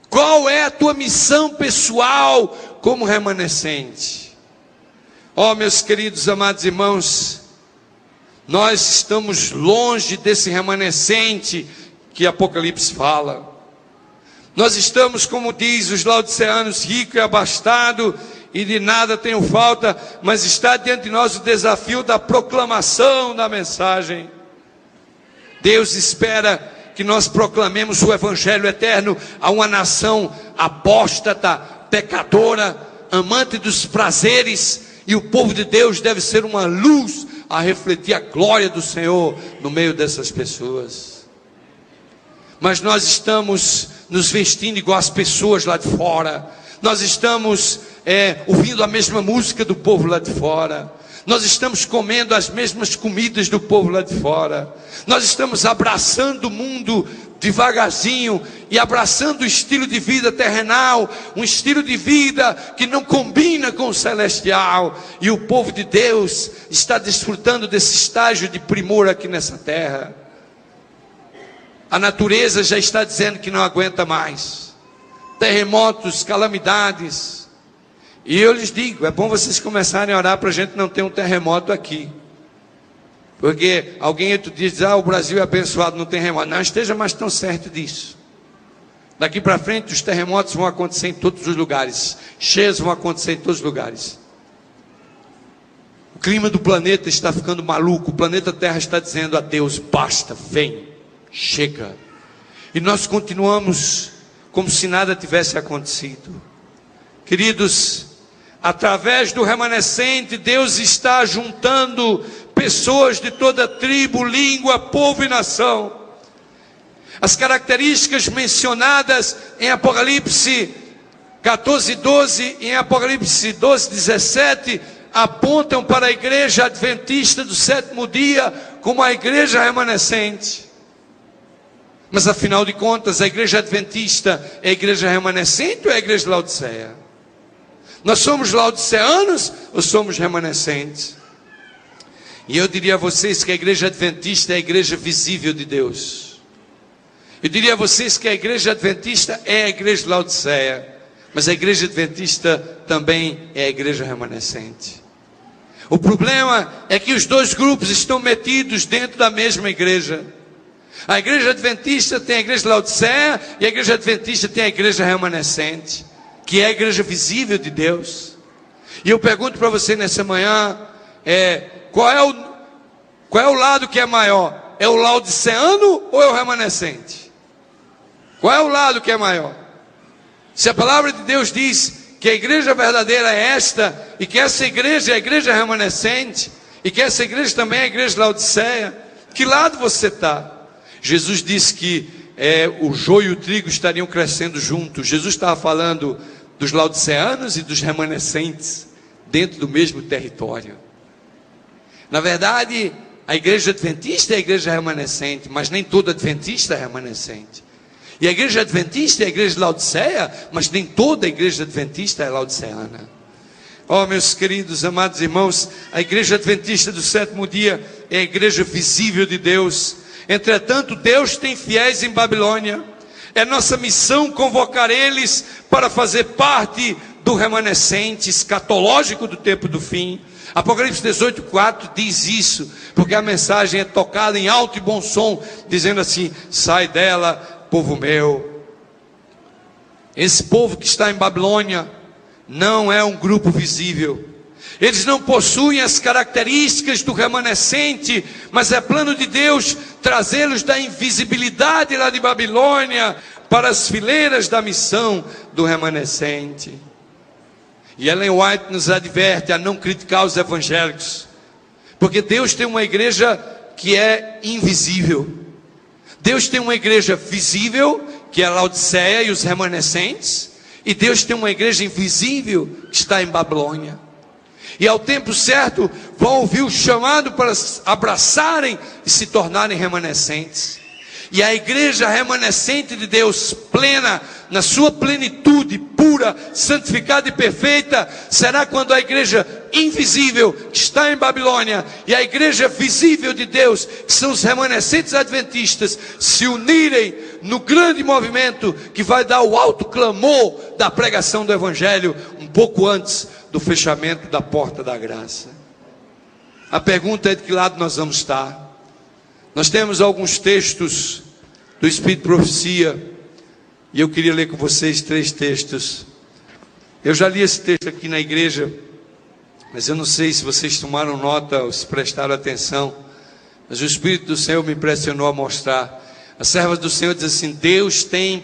Qual é a tua missão pessoal como remanescente? Oh, meus queridos amados irmãos, nós estamos longe desse remanescente que Apocalipse fala. Nós estamos, como diz os laodiceanos, rico e abastado, e de nada tenho falta, mas está diante de nós o desafio da proclamação da mensagem. Deus espera que nós proclamemos o evangelho eterno a uma nação apóstata, pecadora, amante dos prazeres, e o povo de Deus deve ser uma luz a refletir a glória do Senhor no meio dessas pessoas. mas nós estamos nos vestindo igual as pessoas lá de fora. Nós estamos ouvindo a mesma música do povo lá de fora. Nós estamos comendo as mesmas comidas do povo lá de fora. Nós estamos abraçando o mundo devagarzinho e abraçando o estilo de vida terrenal, um estilo de vida que não combina com o celestial. E o povo de Deus está desfrutando desse estágio de primor aqui nessa terra. A natureza já está dizendo que não aguenta mais. Terremotos, calamidades. E eu lhes digo, é bom vocês começarem a orar para a gente não ter um terremoto aqui. Porque alguém outro dia diz, o Brasil é abençoado, não tem terremoto. Não esteja mais tão certo disso. Daqui para frente os terremotos vão acontecer em todos os lugares. Cheias vão acontecer em todos os lugares. O clima do planeta está ficando maluco. O planeta Terra está dizendo a Deus, basta, vem, chega. E nós continuamos como se nada tivesse acontecido. Queridos, através do remanescente, Deus está juntando pessoas de toda tribo, língua, povo e nação. As características mencionadas em Apocalipse 14:12 e em Apocalipse 12:17 apontam para a igreja adventista do sétimo dia como a igreja remanescente. Mas afinal de contas, a igreja adventista é a igreja remanescente ou é a igreja de Laodiceia? Nós somos laodiceanos ou somos remanescentes? E eu diria a vocês que a igreja adventista é a igreja visível de Deus. Eu diria a vocês que a igreja adventista é a igreja de Laodiceia, mas a igreja adventista também é a igreja remanescente. O problema é que os dois grupos estão metidos dentro da mesma igreja. A igreja adventista tem a igreja de Laodiceia e a igreja adventista tem a igreja remanescente, que é a igreja visível de Deus. E eu pergunto para você nessa manhã, qual é o lado que é maior? É o laodiceano ou é o remanescente? Qual é o lado que é maior? Se a palavra de Deus diz que a igreja verdadeira é esta, e que essa igreja é a igreja remanescente, e que essa igreja também é a igreja de Laodiceia, que lado você está? Jesus disse que o joio e o trigo estariam crescendo juntos. Jesus estava falando dos laodiceanos e dos remanescentes dentro do mesmo território. Na verdade, a igreja adventista é a igreja remanescente, mas nem todo adventista é remanescente. E a igreja adventista é a igreja de Laodiceia, mas nem toda a igreja adventista é laodiceana. Meus queridos, amados irmãos, a igreja adventista do sétimo dia é a igreja visível de Deus. Entretanto, Deus tem fiéis em Babilônia. É nossa missão convocar eles para fazer parte do remanescente escatológico do tempo do fim. Apocalipse 18:4 diz isso, porque a mensagem é tocada em alto e bom som, dizendo assim: sai dela, povo meu. Esse povo que está em Babilônia não é um grupo visível. Eles não possuem as características do remanescente, mas é plano de Deus trazê-los da invisibilidade lá de Babilônia para as fileiras da missão do remanescente. E Ellen White nos adverte a não criticar os evangélicos, porque Deus tem uma igreja que é invisível. Deus tem uma igreja visível, que é a Laodiceia e os remanescentes, e Deus tem uma igreja invisível que está em Babilônia. E ao tempo certo vão ouvir o chamado para abraçarem e se tornarem remanescentes. E a igreja remanescente de Deus, plena, na sua plenitude, pura, santificada e perfeita, será quando a igreja invisível, que está em Babilônia, e a igreja visível de Deus, que são os remanescentes adventistas, se unirem no grande movimento que vai dar o alto clamor da pregação do evangelho, um pouco antes do fechamento da porta da graça. A pergunta é de que lado nós vamos estar. Nós temos alguns textos do Espírito de Profecia, e eu queria ler com vocês 3 textos. Eu já li esse texto aqui na igreja, mas eu não sei se vocês tomaram nota ou se prestaram atenção, mas o Espírito do Senhor me impressionou a mostrar. A serva do Senhor diz assim: Deus tem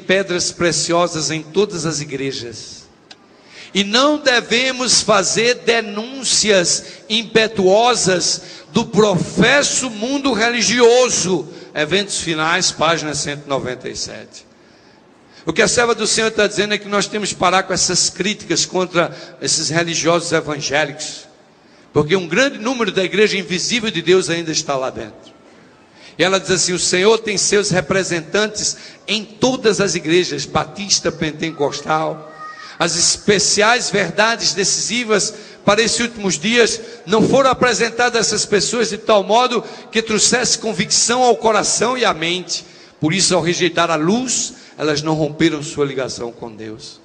pedras preciosas em todas as igrejas. E não devemos fazer denúncias impetuosas do professo mundo religioso Eventos Finais, página 197. O que a serva do Senhor está dizendo é que nós temos que parar com essas críticas contra esses religiosos evangélicos, porque um grande número da igreja invisível de Deus ainda está lá dentro. E ela diz assim: o Senhor tem seus representantes em todas as igrejas, batista, pentecostal. As especiais verdades decisivas para esses últimos dias não foram apresentadas a essas pessoas de tal modo que trouxesse convicção ao coração e à mente. Por isso, ao rejeitar a luz, elas não romperam sua ligação com Deus.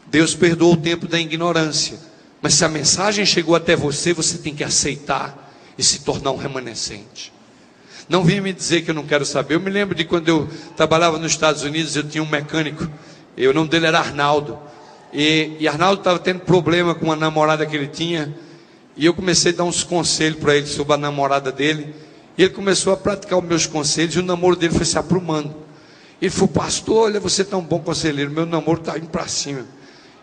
Deus perdoou o tempo da ignorância, mas se a mensagem chegou até você, você tem que aceitar e se tornar um remanescente. Não venha me dizer que eu não quero saber. Eu me lembro de quando eu trabalhava nos Estados Unidos, eu tinha um mecânico, o nome dele era Arnaldo, e Arnaldo estava tendo problema com uma namorada que ele tinha, e eu comecei a dar uns conselhos para ele sobre a namorada dele, e ele começou a praticar os meus conselhos, e o namoro dele foi se aprumando. Ele falou: pastor, olha, você é um bom conselheiro, meu namoro está indo para cima.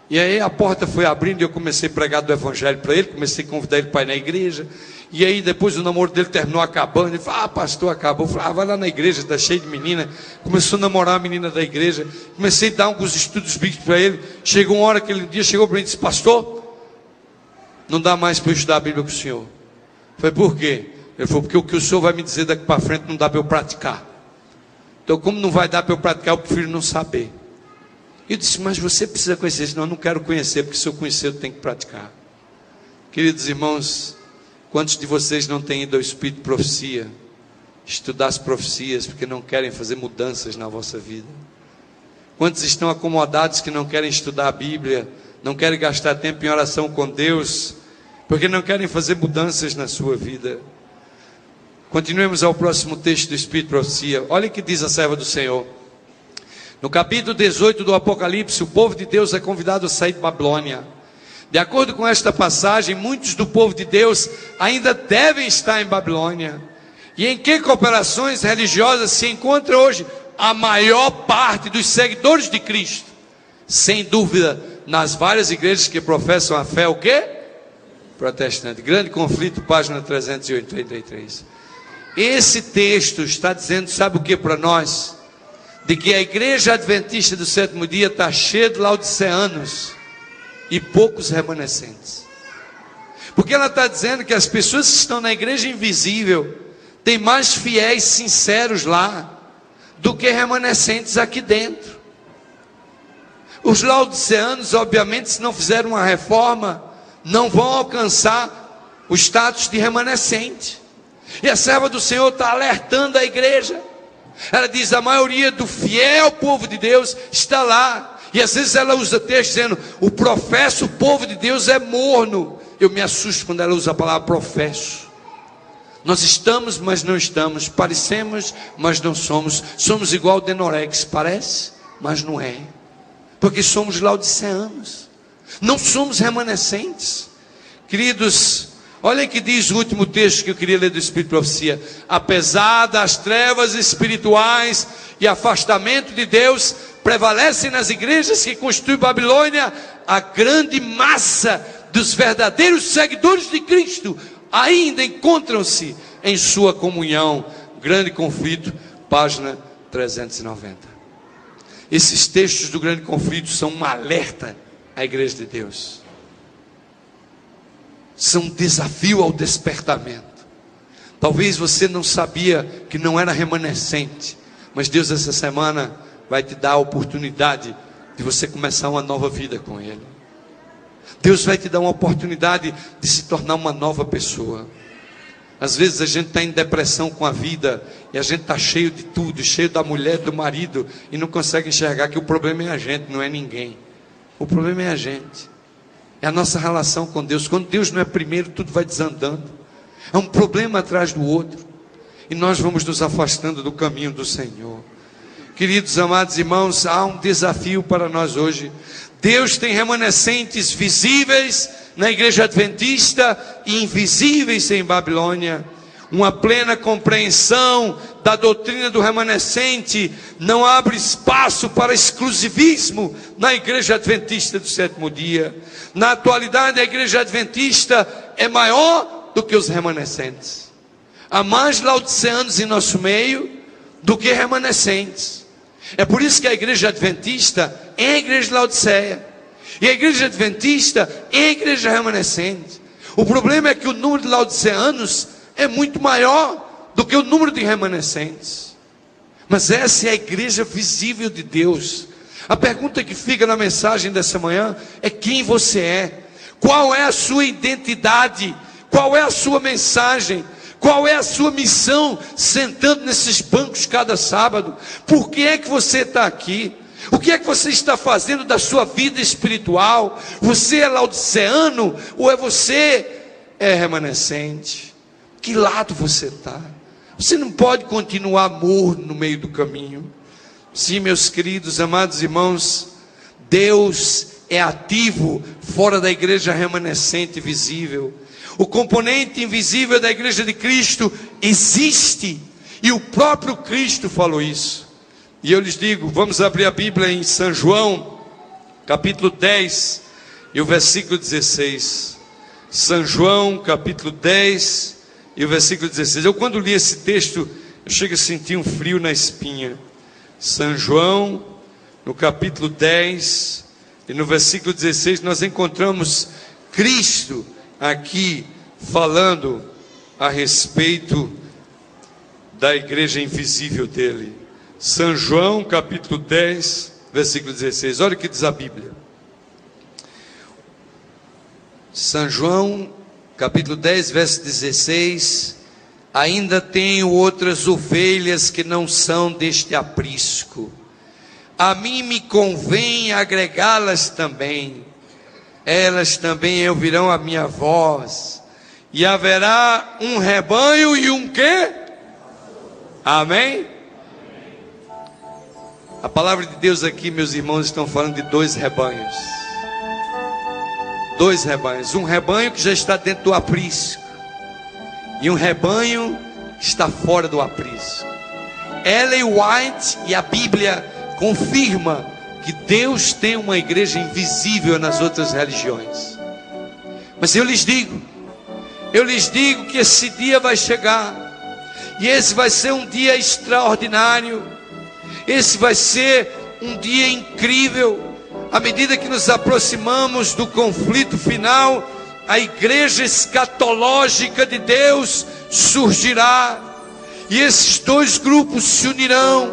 E aí a porta foi abrindo e eu comecei a pregar do evangelho para ele, comecei a convidar ele para ir na igreja. E aí depois o namoro dele terminou acabando. Ele falou: ah, pastor, acabou. Eu falei: ah, vai lá na igreja, está cheio de menina. Começou a namorar a menina da igreja. Comecei a dar alguns estudos bíblicos para ele. Chegou uma hora que ele um dia chegou para mim e disse: pastor, não dá mais para eu estudar a Bíblia com o senhor. Eu falei: por quê? Ele falou: porque o que o senhor vai me dizer daqui para frente não dá para eu praticar. Então, como não vai dar para eu praticar, eu prefiro não saber. Eu disse: mas você precisa conhecer isso. Não, eu não quero conhecer, porque se eu conhecer, eu tenho que praticar. Queridos irmãos, quantos de vocês não têm ido ao Espírito de Profecia, estudar as profecias, porque não querem fazer mudanças na vossa vida? Quantos estão acomodados que não querem estudar a Bíblia, não querem gastar tempo em oração com Deus, porque não querem fazer mudanças na sua vida? Continuemos ao próximo texto do Espírito de Profecia. Olha o que diz a serva do Senhor. No capítulo 18 do Apocalipse, o povo de Deus é convidado a sair de Babilônia. De acordo com esta passagem, muitos do povo de Deus ainda devem estar em Babilônia. E em que cooperações religiosas se encontra hoje a maior parte dos seguidores de Cristo? Sem dúvida, nas várias igrejas que professam a fé, o quê? Protestante. Grande Conflito, página 383. Esse texto está dizendo, sabe o que para nós? De que a igreja adventista do sétimo dia está cheia de laodiceanos e poucos remanescentes. Porque ela está dizendo que as pessoas que estão na igreja invisível têm mais fiéis sinceros lá do que remanescentes aqui dentro. Os laodiceanos, obviamente, se não fizerem uma reforma, não vão alcançar o status de remanescente. E a serva do Senhor está alertando a igreja. Ela diz: a maioria do fiel povo de Deus está lá. E às vezes ela usa texto dizendo: o professo, o povo de Deus é morno. Eu me assusto quando ela usa a palavra professo. Nós estamos, mas não estamos. Parecemos, mas não somos. Somos igual Denorex, parece, mas não é. Porque somos laodiceanos. Não somos remanescentes. Queridos, olha o que diz o último texto que eu queria ler do Espírito de Profecia. Apesar das trevas espirituais e afastamento de Deus, prevalecem nas igrejas que constituem Babilônia a grande massa dos verdadeiros seguidores de Cristo. Ainda encontram-se em sua comunhão. Grande Conflito, página 390. Esses textos do Grande Conflito são um alerta à igreja de Deus. São um desafio ao despertamento. Talvez você não sabia que não era remanescente, mas Deus essa semana vai te dar a oportunidade de você começar uma nova vida com Ele. Deus vai te dar uma oportunidade de se tornar uma nova pessoa. Às vezes a gente está em depressão com a vida, e a gente está cheio de tudo, cheio da mulher, do marido, e não consegue enxergar que o problema é a gente, não é ninguém. O problema é a gente. É a nossa relação com Deus. Quando Deus não é primeiro, tudo vai desandando. É um problema atrás do outro. E nós vamos nos afastando do caminho do Senhor. Queridos, amados irmãos, há um desafio para nós hoje. Deus tem remanescentes visíveis na igreja adventista e invisíveis em Babilônia. Uma plena compreensão da doutrina do remanescente não abre espaço para exclusivismo na igreja adventista do sétimo dia. Na atualidade, a igreja adventista é maior do que os remanescentes. Há mais laodiceanos em nosso meio do que remanescentes. É por isso que a igreja adventista é a igreja de Laodiceia, e a igreja adventista é a igreja remanescente. O problema é que o número de laodiceanos é muito maior do que o número de remanescentes. Mas essa é a igreja visível de Deus. A pergunta que fica na mensagem dessa manhã é: quem você é? Qual é a sua identidade? Qual é a sua mensagem? Qual é a sua missão sentando nesses bancos cada sábado? Por que é que você está aqui? O que é que você está fazendo da sua vida espiritual? Você é laodiceano ou você é remanescente? Que lado você está? Você não pode continuar morno no meio do caminho. Sim, meus queridos, amados irmãos, Deus é ativo fora da igreja remanescente visível. O componente invisível da igreja de Cristo existe, e o próprio Cristo falou isso. E eu lhes digo, vamos abrir a Bíblia em São João, capítulo 10, e o versículo 16. São João, capítulo 10, e o versículo 16. Eu, quando li esse texto, eu chego a sentir um frio na espinha. São João, no capítulo 10, e no versículo 16, nós encontramos Cristo aqui falando a respeito da igreja invisível dele. São João, capítulo 10, versículo 16. Olha o que diz a Bíblia. São João, capítulo 10, verso 16. Ainda tenho outras ovelhas que não são deste aprisco. A mim me convém agregá-las também. Elas também ouvirão a minha voz. E haverá um rebanho e um quê? Amém? A palavra de Deus aqui, meus irmãos, estão falando de dois rebanhos. Dois rebanhos. Um rebanho que já está dentro do aprisco, e um rebanho que está fora do aprisco. Ellen White e a Bíblia confirma que Deus tem uma igreja invisível nas outras religiões. Mas eu lhes digo que esse dia vai chegar, e esse vai ser um dia extraordinário. Esse vai ser um dia incrível. À medida que nos aproximamos do conflito final, a igreja escatológica de Deus surgirá, e esses dois grupos se unirão: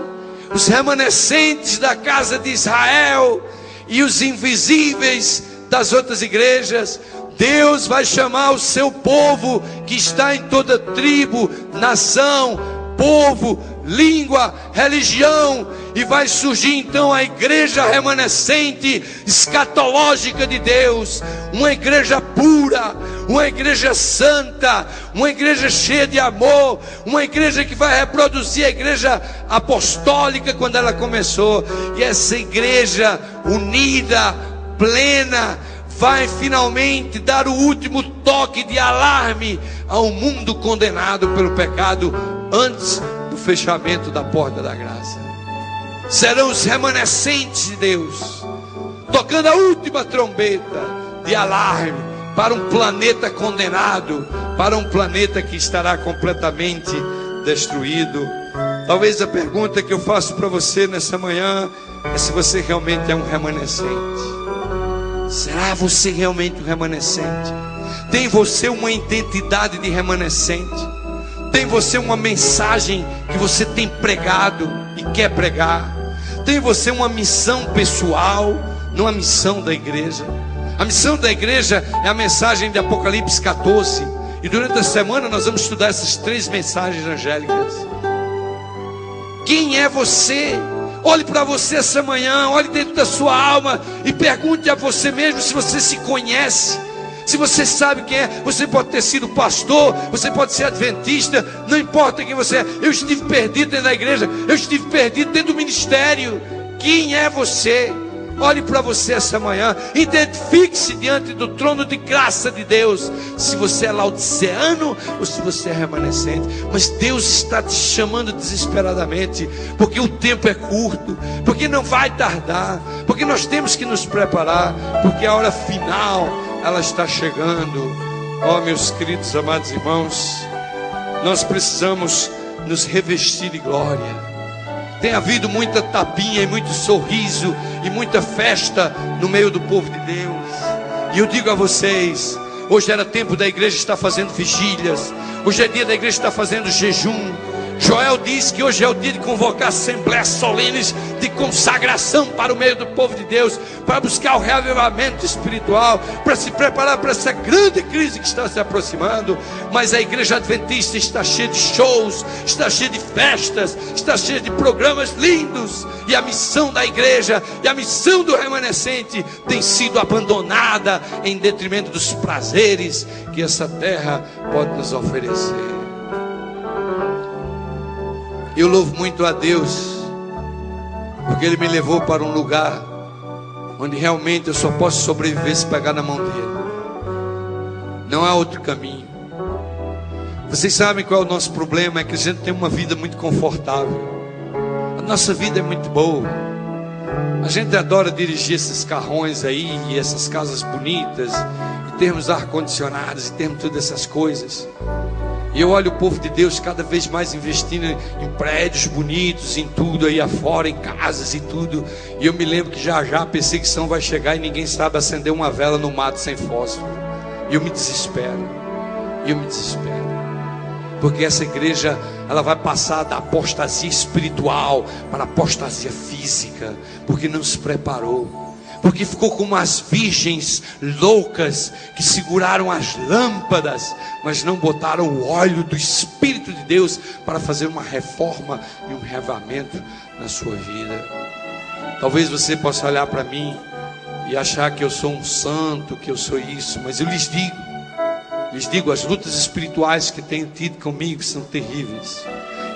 os remanescentes da casa de Israel e os invisíveis das outras igrejas. Deus vai chamar o seu povo, que está em toda tribo, nação, povo, língua, religião, e vai surgir então a igreja remanescente escatológica de Deus, uma igreja pura, uma igreja santa, uma igreja cheia de amor, uma igreja que vai reproduzir a igreja apostólica quando ela começou. E essa igreja unida, plena, vai finalmente dar o último toque de alarme ao mundo condenado pelo pecado antes do fechamento da porta da graça. Serão os remanescentes de Deus tocando a última trombeta de alarme para um planeta condenado, para um planeta que estará completamente destruído. Talvez a pergunta que eu faço para você nessa manhã é se você realmente é um remanescente. Será você realmente um remanescente? Tem você uma identidade de remanescente? Tem você uma mensagem que você tem pregado e quer pregar? Tem você uma missão pessoal, não a missão da igreja? A missão da igreja é a mensagem de Apocalipse 14. E durante a semana nós vamos estudar essas 3 mensagens angélicas. Quem é você? Olhe para você essa manhã, olhe dentro da sua alma e pergunte a você mesmo se você se conhece, se você sabe quem é. Você pode ter sido pastor, você pode ser adventista, não importa quem você é. Eu estive perdido dentro da igreja, eu estive perdido dentro do ministério. Quem é você? Olhe para você essa manhã, identifique-se diante do trono de graça de Deus, se você é laodiceano ou se você é remanescente. Mas Deus está te chamando desesperadamente, porque o tempo é curto, porque não vai tardar, porque nós temos que nos preparar, porque a hora final ela está chegando. Ó, meus queridos amados irmãos, nós precisamos nos revestir de glória. Tem havido muita tapinha e muito sorriso e muita festa no meio do povo de Deus. E eu digo a vocês, hoje era tempo da igreja estar fazendo vigílias, hoje é dia da igreja estar fazendo jejum. Joel diz que hoje é o dia de convocar assembleias solenes de consagração para o meio do povo de Deus, para buscar o reavivamento espiritual, para se preparar para essa grande crise que está se aproximando. Mas a igreja adventista está cheia de shows, está cheia de festas, está cheia de programas lindos, e a missão da igreja e a missão do remanescente tem sido abandonada em detrimento dos prazeres que essa terra pode nos oferecer. Eu louvo muito a Deus, porque Ele me levou para um lugar onde realmente eu só posso sobreviver se pegar na mão dEle. Não há outro caminho. Vocês sabem qual é o nosso problema? É que a gente tem uma vida muito confortável. A nossa vida é muito boa. A gente adora dirigir esses carrões aí, e essas casas bonitas, e termos ar-condicionados, e termos todas essas coisas. E eu olho o povo de Deus cada vez mais investindo em prédios bonitos, em tudo aí afora, em casas e tudo. E eu me lembro que já já a perseguição vai chegar e ninguém sabe acender uma vela no mato sem fósforo. E eu me desespero. Porque essa igreja, ela vai passar da apostasia espiritual para a apostasia física, porque não se preparou. Porque ficou como as virgens loucas que seguraram as lâmpadas, mas não botaram o óleo do Espírito de Deus para fazer uma reforma e um reavivamento na sua vida. Talvez você possa olhar para mim e achar que eu sou um santo, que eu sou isso, mas eu lhes digo, as lutas espirituais que tenho tido comigo são terríveis.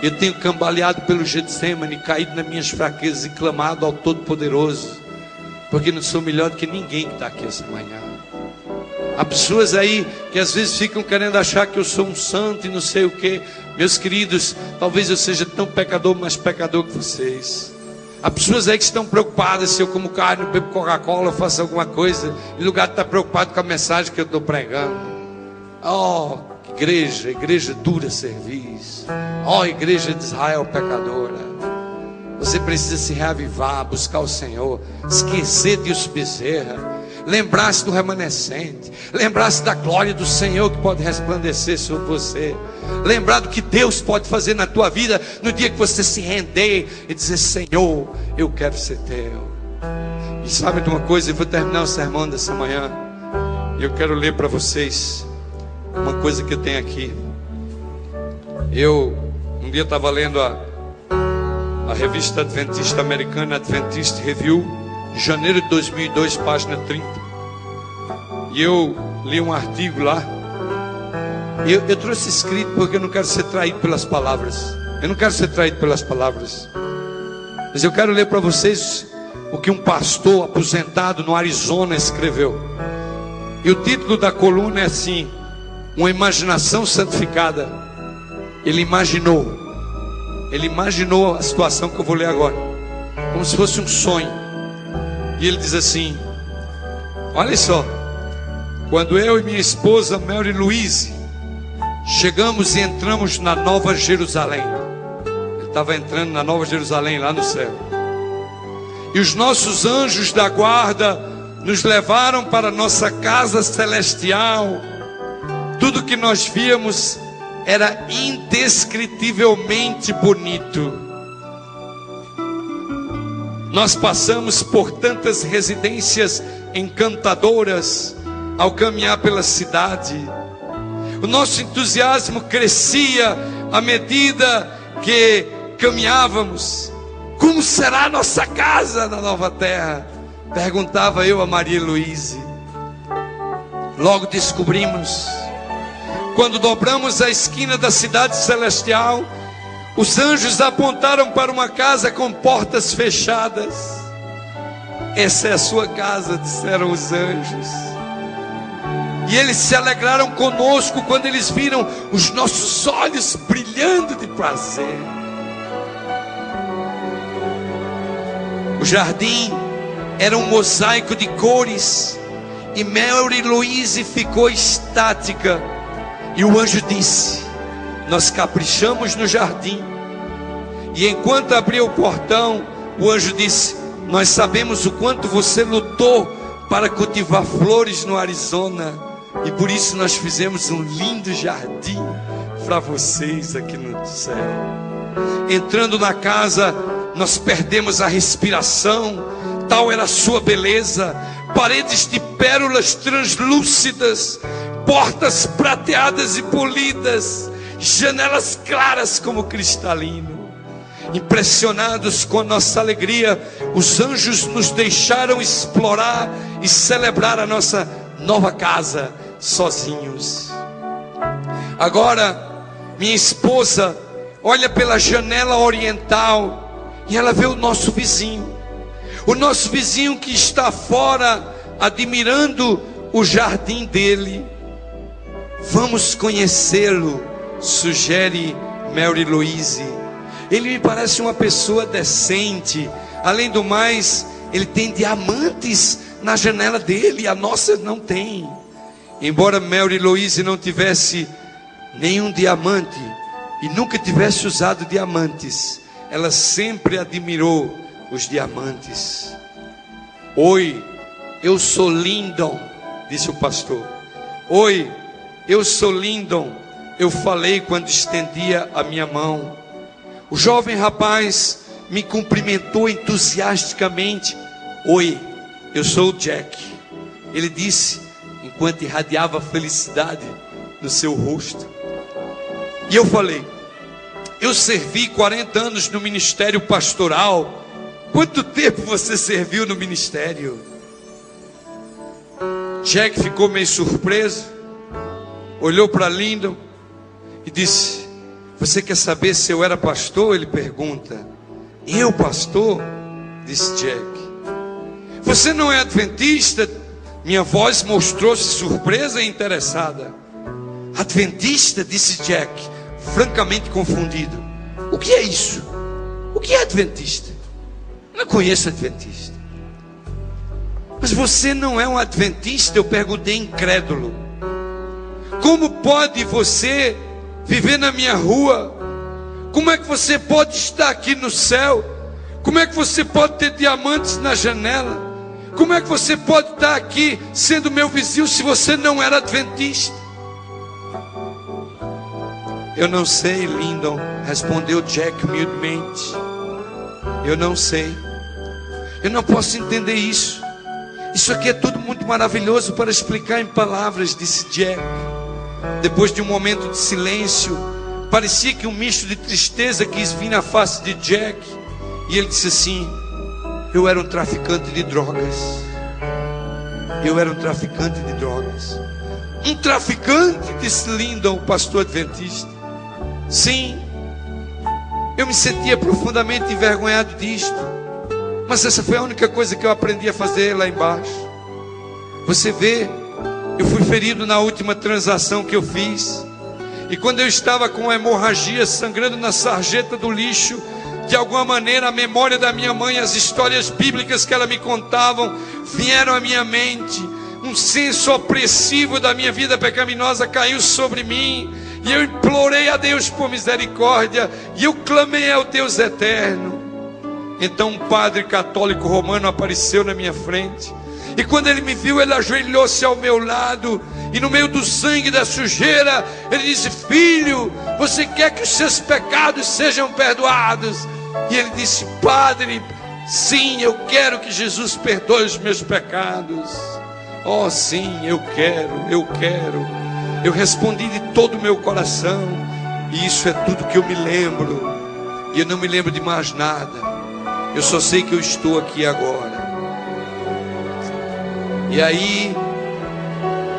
Eu tenho cambaleado pelo Getsemane, caído nas minhas fraquezas e clamado ao Todo-Poderoso, porque não sou melhor do que ninguém que está aqui essa manhã. Há pessoas aí que às vezes ficam querendo achar que eu sou um santo e não sei o que. Meus queridos, talvez eu seja tão pecador, mais pecador que vocês. Há pessoas aí que estão preocupadas se eu como carne, bebo Coca-Cola, faço alguma coisa, em lugar de estar preocupado com a mensagem que eu estou pregando. Oh, igreja dura serviço. Oh, igreja de Israel pecadora. Você precisa se reavivar, buscar o Senhor, esquecer de Deus Bezerra, lembrar-se do remanescente, lembrar-se da glória do Senhor que pode resplandecer sobre você, lembrar do que Deus pode fazer na tua vida no dia que você se render e dizer: Senhor, eu quero ser teu. E sabe de uma coisa? Eu vou terminar o sermão dessa manhã e eu quero ler para vocês uma coisa que eu tenho aqui. Um dia estava lendo a revista adventista americana, Adventist Review, de janeiro de 2002, página 30. E eu li um artigo lá. Eu trouxe escrito porque eu não quero ser traído pelas palavras. Mas eu quero ler para vocês o que um pastor aposentado no Arizona escreveu. E o título da coluna é assim: uma imaginação santificada. Ele imaginou a situação que eu vou ler agora, como se fosse um sonho. E ele diz assim: olha só, quando eu e minha esposa Mary Louise chegamos e entramos na Nova Jerusalém. Ele estava entrando na Nova Jerusalém, lá no céu. E os nossos anjos da guarda nos levaram para nossa casa celestial. Tudo que nós víamos era indescritivelmente bonito. Nós passamos por tantas residências encantadoras ao caminhar pela cidade. O nosso entusiasmo crescia à medida que caminhávamos. Como será a nossa casa na nova terra? Perguntava eu a Maria Luíse. Logo descobrimos. Quando dobramos a esquina da cidade celestial, os anjos apontaram para uma casa com portas fechadas. Essa é a sua casa, disseram os anjos. E eles se alegraram conosco quando eles viram os nossos olhos brilhando de prazer. O jardim era um mosaico de cores, e Mary Louise ficou estática. E o anjo disse: nós caprichamos no jardim. E enquanto abria o portão, o anjo disse: nós sabemos o quanto você lutou para cultivar flores no Arizona, e por isso nós fizemos um lindo jardim para vocês aqui no céu. Entrando na casa, nós perdemos a respiração, tal era a sua beleza. Paredes de pérolas translúcidas, portas prateadas e polidas, janelas claras como cristalino. Impressionados com a nossa alegria, os anjos nos deixaram explorar e celebrar a nossa nova casa sozinhos. Agora, minha esposa olha pela janela oriental e ela vê o nosso vizinho que está fora admirando o jardim dele. Vamos conhecê-lo, sugere Mary Louise. Ele me parece uma pessoa decente. Além do mais, ele tem diamantes na janela dele, a nossa não tem. Embora Mary Louise não tivesse nenhum diamante e nunca tivesse usado diamantes, ela sempre admirou os diamantes. Oi, eu sou Lyndon, disse o pastor. Oi, eu sou Lyndon, eu falei quando estendia a minha mão. O jovem rapaz me cumprimentou entusiasticamente. Oi, eu sou o Jack, ele disse, enquanto irradiava felicidade no seu rosto. E eu falei: eu servi 40 anos no ministério pastoral. Quanto tempo você serviu no ministério? Jack ficou meio surpreso, olhou para Lyndon e disse: você quer saber se eu era pastor? Ele pergunta. Eu pastor? Disse Jack. Você não é adventista? Minha voz mostrou-se surpresa e interessada. Adventista? Disse Jack, francamente confundido. O que é isso? O que é adventista? Eu não conheço adventista. Mas você não é um adventista? Eu perguntei incrédulo. Como pode você viver na minha rua? Como é que você pode estar aqui no céu? Como é que você pode ter diamantes na janela? Como é que você pode estar aqui sendo meu vizinho se você não era adventista? Eu não sei, Lyndon, respondeu Jack humildemente. Eu não sei. Eu não posso entender isso. Isso aqui é tudo muito maravilhoso para explicar em palavras, disse Jack. Depois de um momento de silêncio, parecia que um misto de tristeza quis vir na face de Jack. E ele disse assim: eu era um traficante de drogas. Eu era um traficante de drogas. Um traficante? Disse Lyndon, o pastor adventista. Sim, eu me sentia profundamente envergonhado disto, mas essa foi a única coisa que eu aprendi a fazer lá embaixo. Você vê, eu fui ferido na última transação que eu fiz, e quando eu estava com a hemorragia sangrando na sarjeta do lixo, de alguma maneira a memória da minha mãe, as histórias bíblicas que ela me contavam, vieram à minha mente. Um senso opressivo da minha vida pecaminosa caiu sobre mim, e eu implorei a Deus por misericórdia, e eu clamei ao Deus eterno. Então um padre católico romano apareceu na minha frente, e quando ele me viu, ele ajoelhou-se ao meu lado, e no meio do sangue da sujeira, ele disse: filho, você quer que os seus pecados sejam perdoados? E ele disse: padre, sim, eu quero que Jesus perdoe os meus pecados. Oh sim, eu quero. Eu respondi de todo o meu coração, e isso é tudo que eu me lembro, e eu não me lembro de mais nada. Eu só sei que eu estou aqui agora. E aí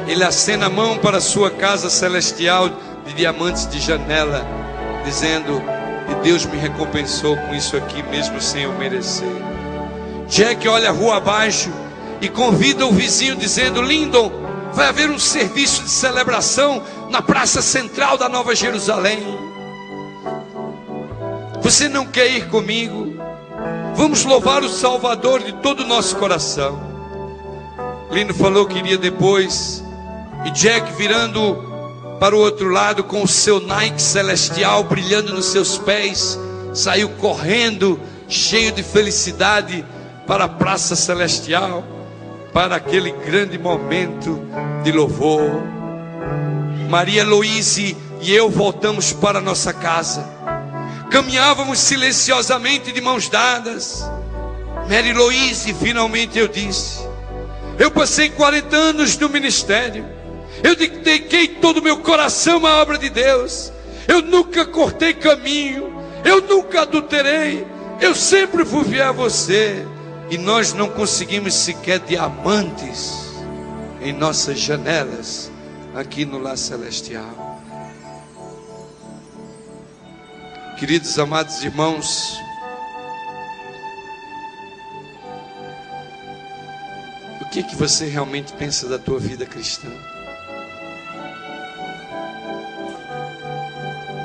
ele acena a mão para a sua casa celestial de diamantes de janela, dizendo: e Deus me recompensou com isso aqui, mesmo sem eu merecer. Jack olha a rua abaixo e convida o vizinho, dizendo: Lyndon, vai haver um serviço de celebração na praça central da Nova Jerusalém. Você não quer ir comigo? Vamos louvar o Salvador de todo o nosso coração. Lyndon falou que iria depois, e Jack, virando para o outro lado com o seu Nike celestial brilhando nos seus pés, saiu correndo, cheio de felicidade, para a praça celestial, para aquele grande momento de louvor. Maria Heloíse e eu voltamos para nossa casa. Caminhávamos silenciosamente de mãos dadas. Maria Heloíse, finalmente eu disse: eu passei 40 anos no ministério, eu dediquei todo o meu coração à obra de Deus, eu nunca cortei caminho, eu nunca adulterei, eu sempre fui fiel a você. E nós não conseguimos sequer diamantes em nossas janelas aqui no lar celestial. Queridos amados irmãos, o que você realmente pensa da tua vida cristã?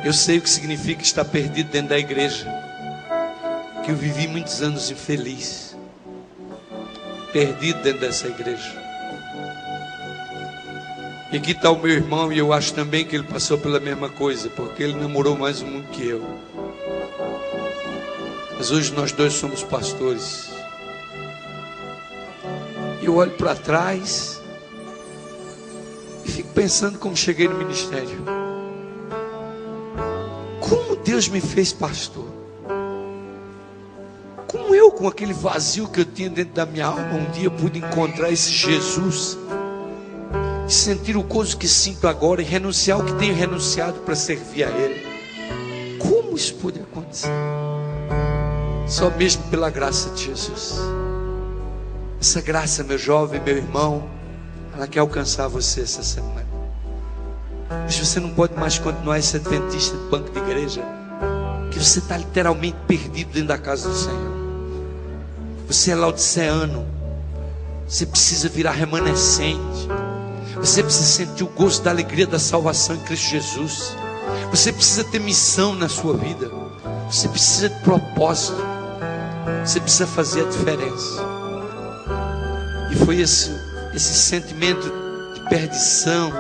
Eu sei o que significa estar perdido dentro da igreja, que eu vivi muitos anos infeliz, perdido dentro dessa igreja. E aqui está o meu irmão, e eu acho também que ele passou pela mesma coisa, porque ele namorou mais o mundo que eu. Mas hoje nós dois somos pastores. E eu olho para trás e fico pensando como cheguei no ministério. Como Deus me fez pastor. Como eu, com aquele vazio que eu tinha dentro da minha alma, um dia pude encontrar esse Jesus e sentir o gozo que sinto agora e renunciar ao que tenho renunciado para servir a Ele. Como isso pôde acontecer? Só mesmo pela graça de Jesus. Essa graça, meu jovem, meu irmão, ela quer alcançar você essa semana. Mas você não pode mais continuar esse adventista de banco de igreja, que você está literalmente perdido dentro da casa do Senhor. Você é laodiceano. Você precisa virar remanescente. Você precisa sentir o gosto da alegria da salvação em Cristo Jesus. Você precisa ter missão na sua vida. Você precisa de propósito. Você precisa fazer a diferença. E foi esse sentimento de perdição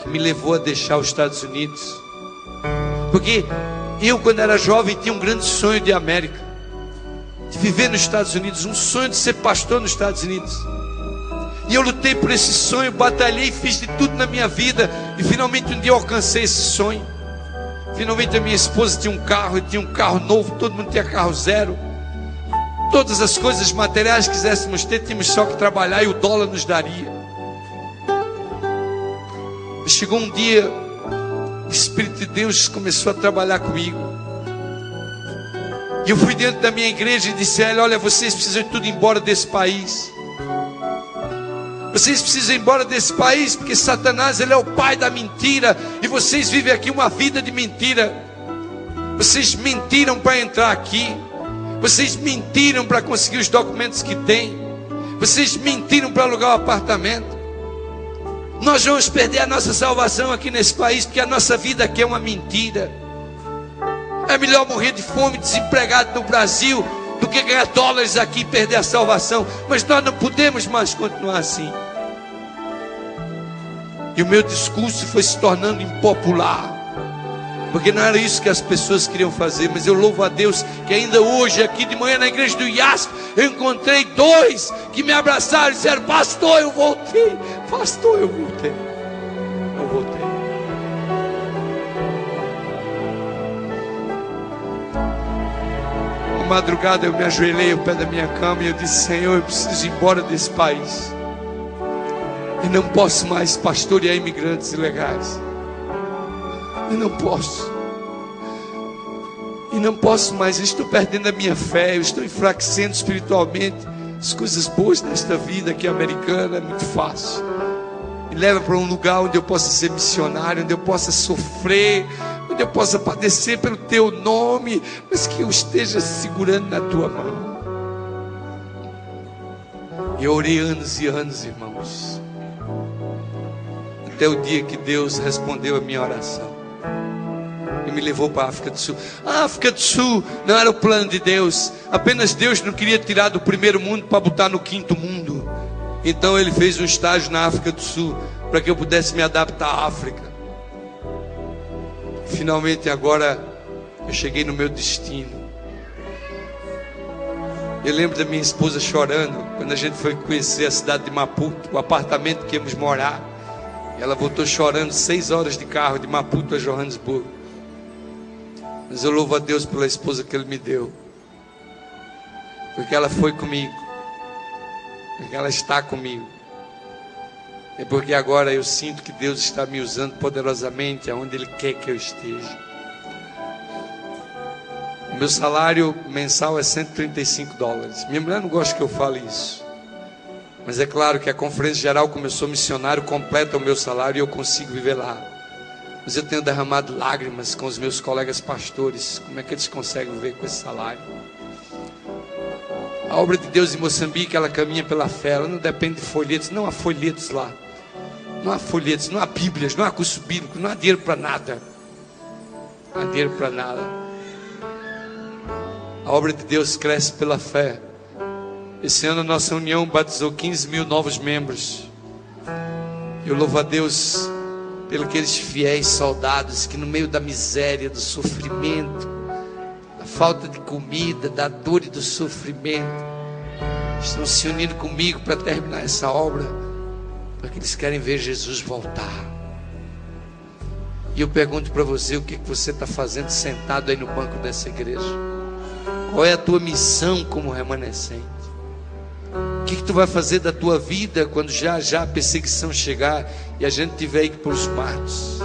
que me levou a deixar os Estados Unidos. Porque eu, quando era jovem, tinha um grande sonho de América, de viver nos Estados Unidos, um sonho de ser pastor nos Estados Unidos. E eu lutei por esse sonho, batalhei, fiz de tudo na minha vida, e finalmente um dia eu alcancei esse sonho. Finalmente a minha esposa tinha um carro, eu tinha um carro novo, todo mundo tinha carro zero. Todas as coisas materiais que quiséssemos ter, tínhamos só que trabalhar e o dólar nos daria. Mas chegou um dia, o Espírito de Deus começou a trabalhar comigo. E eu fui dentro da minha igreja e disse a ela: olha, vocês precisam ir tudo embora desse país. Vocês precisam ir embora desse país, porque Satanás, ele é o pai da mentira, e vocês vivem aqui uma vida de mentira. Vocês mentiram para entrar aqui. Vocês mentiram para conseguir os documentos que têm. Vocês mentiram para alugar um apartamento. Nós vamos perder a nossa salvação aqui nesse país, porque a nossa vida aqui é uma mentira. É melhor morrer de fome, desempregado no Brasil, do que ganhar dólares aqui e perder a salvação. Mas nós não podemos mais continuar assim. E o meu discurso foi se tornando impopular, porque não era isso que as pessoas queriam fazer. Mas eu louvo a Deus que ainda hoje, aqui de manhã na igreja do IASP, eu encontrei dois que me abraçaram e disseram: pastor, eu voltei. Pastor, eu voltei. Eu voltei. Uma madrugada eu me ajoelhei ao pé da minha cama e eu disse: Senhor, eu preciso ir embora desse país. Eu não posso mais pastorear imigrantes ilegais. Eu não posso. E não posso mais. Eu estou perdendo a minha fé. Eu estou enfraquecendo espiritualmente. As coisas boas desta vida aqui americana é muito fácil. Me leva para um lugar onde eu possa ser missionário, onde eu possa sofrer, onde eu possa padecer pelo teu nome, mas que eu esteja segurando na tua mão. E eu orei anos e anos, irmãos, até o dia que Deus respondeu a minha oração e me levou para a África do Sul. A África do Sul não era o plano de Deus. Apenas Deus não queria tirar do primeiro mundo para botar no quinto mundo. Então Ele fez um estágio na África do Sul para que eu pudesse me adaptar à África. Finalmente agora eu cheguei no meu destino. Eu lembro da minha esposa chorando quando a gente foi conhecer a cidade de Maputo, o apartamento que íamos morar. Ela voltou chorando 6 horas de carro de Maputo a Johannesburgo. Mas eu louvo a Deus pela esposa que Ele me deu, porque ela foi comigo, porque ela está comigo. É porque agora eu sinto que Deus está me usando poderosamente aonde Ele quer que eu esteja. O meu salário mensal é $135. Minha mulher não gosta que eu fale isso, mas é claro que a conferência geral, como eu sou missionário, completa o meu salário e eu consigo viver lá. Mas eu tenho derramado lágrimas com os meus colegas pastores. Como é que eles conseguem viver com esse salário? A obra de Deus em Moçambique, ela caminha pela fé. Ela não depende de folhetos. Não há folhetos lá. Não há folhetos, não há bíblias, não há curso bíblico, não há dinheiro para nada. Não há dinheiro para nada. A obra de Deus cresce pela fé. Esse ano a nossa união batizou 15 mil novos membros. Eu louvo a Deus pelos aqueles fiéis soldados que no meio da miséria, do sofrimento, da falta de comida, da dor e do sofrimento, estão se unindo comigo para terminar essa obra, porque eles querem ver Jesus voltar. E eu pergunto para você, o que você está fazendo sentado aí no banco dessa igreja? Qual é a tua missão como remanescente? O que tu vai fazer da tua vida quando já a perseguição chegar e a gente tiver que ir para os matos,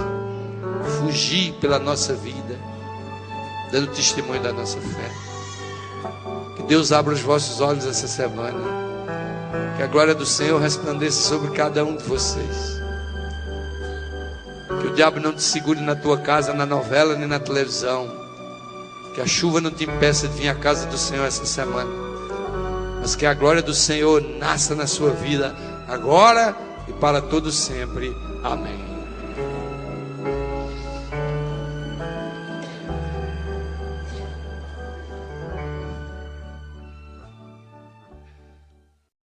fugir pela nossa vida, dando testemunho da nossa fé? Que Deus abra os vossos olhos essa semana, que a glória do Senhor resplandeça sobre cada um de vocês, que o diabo não te segure na tua casa, na novela, nem na televisão, que a chuva não te impeça de vir à casa do Senhor essa semana, mas que a glória do Senhor nasça na sua vida agora e para todo sempre. Amém.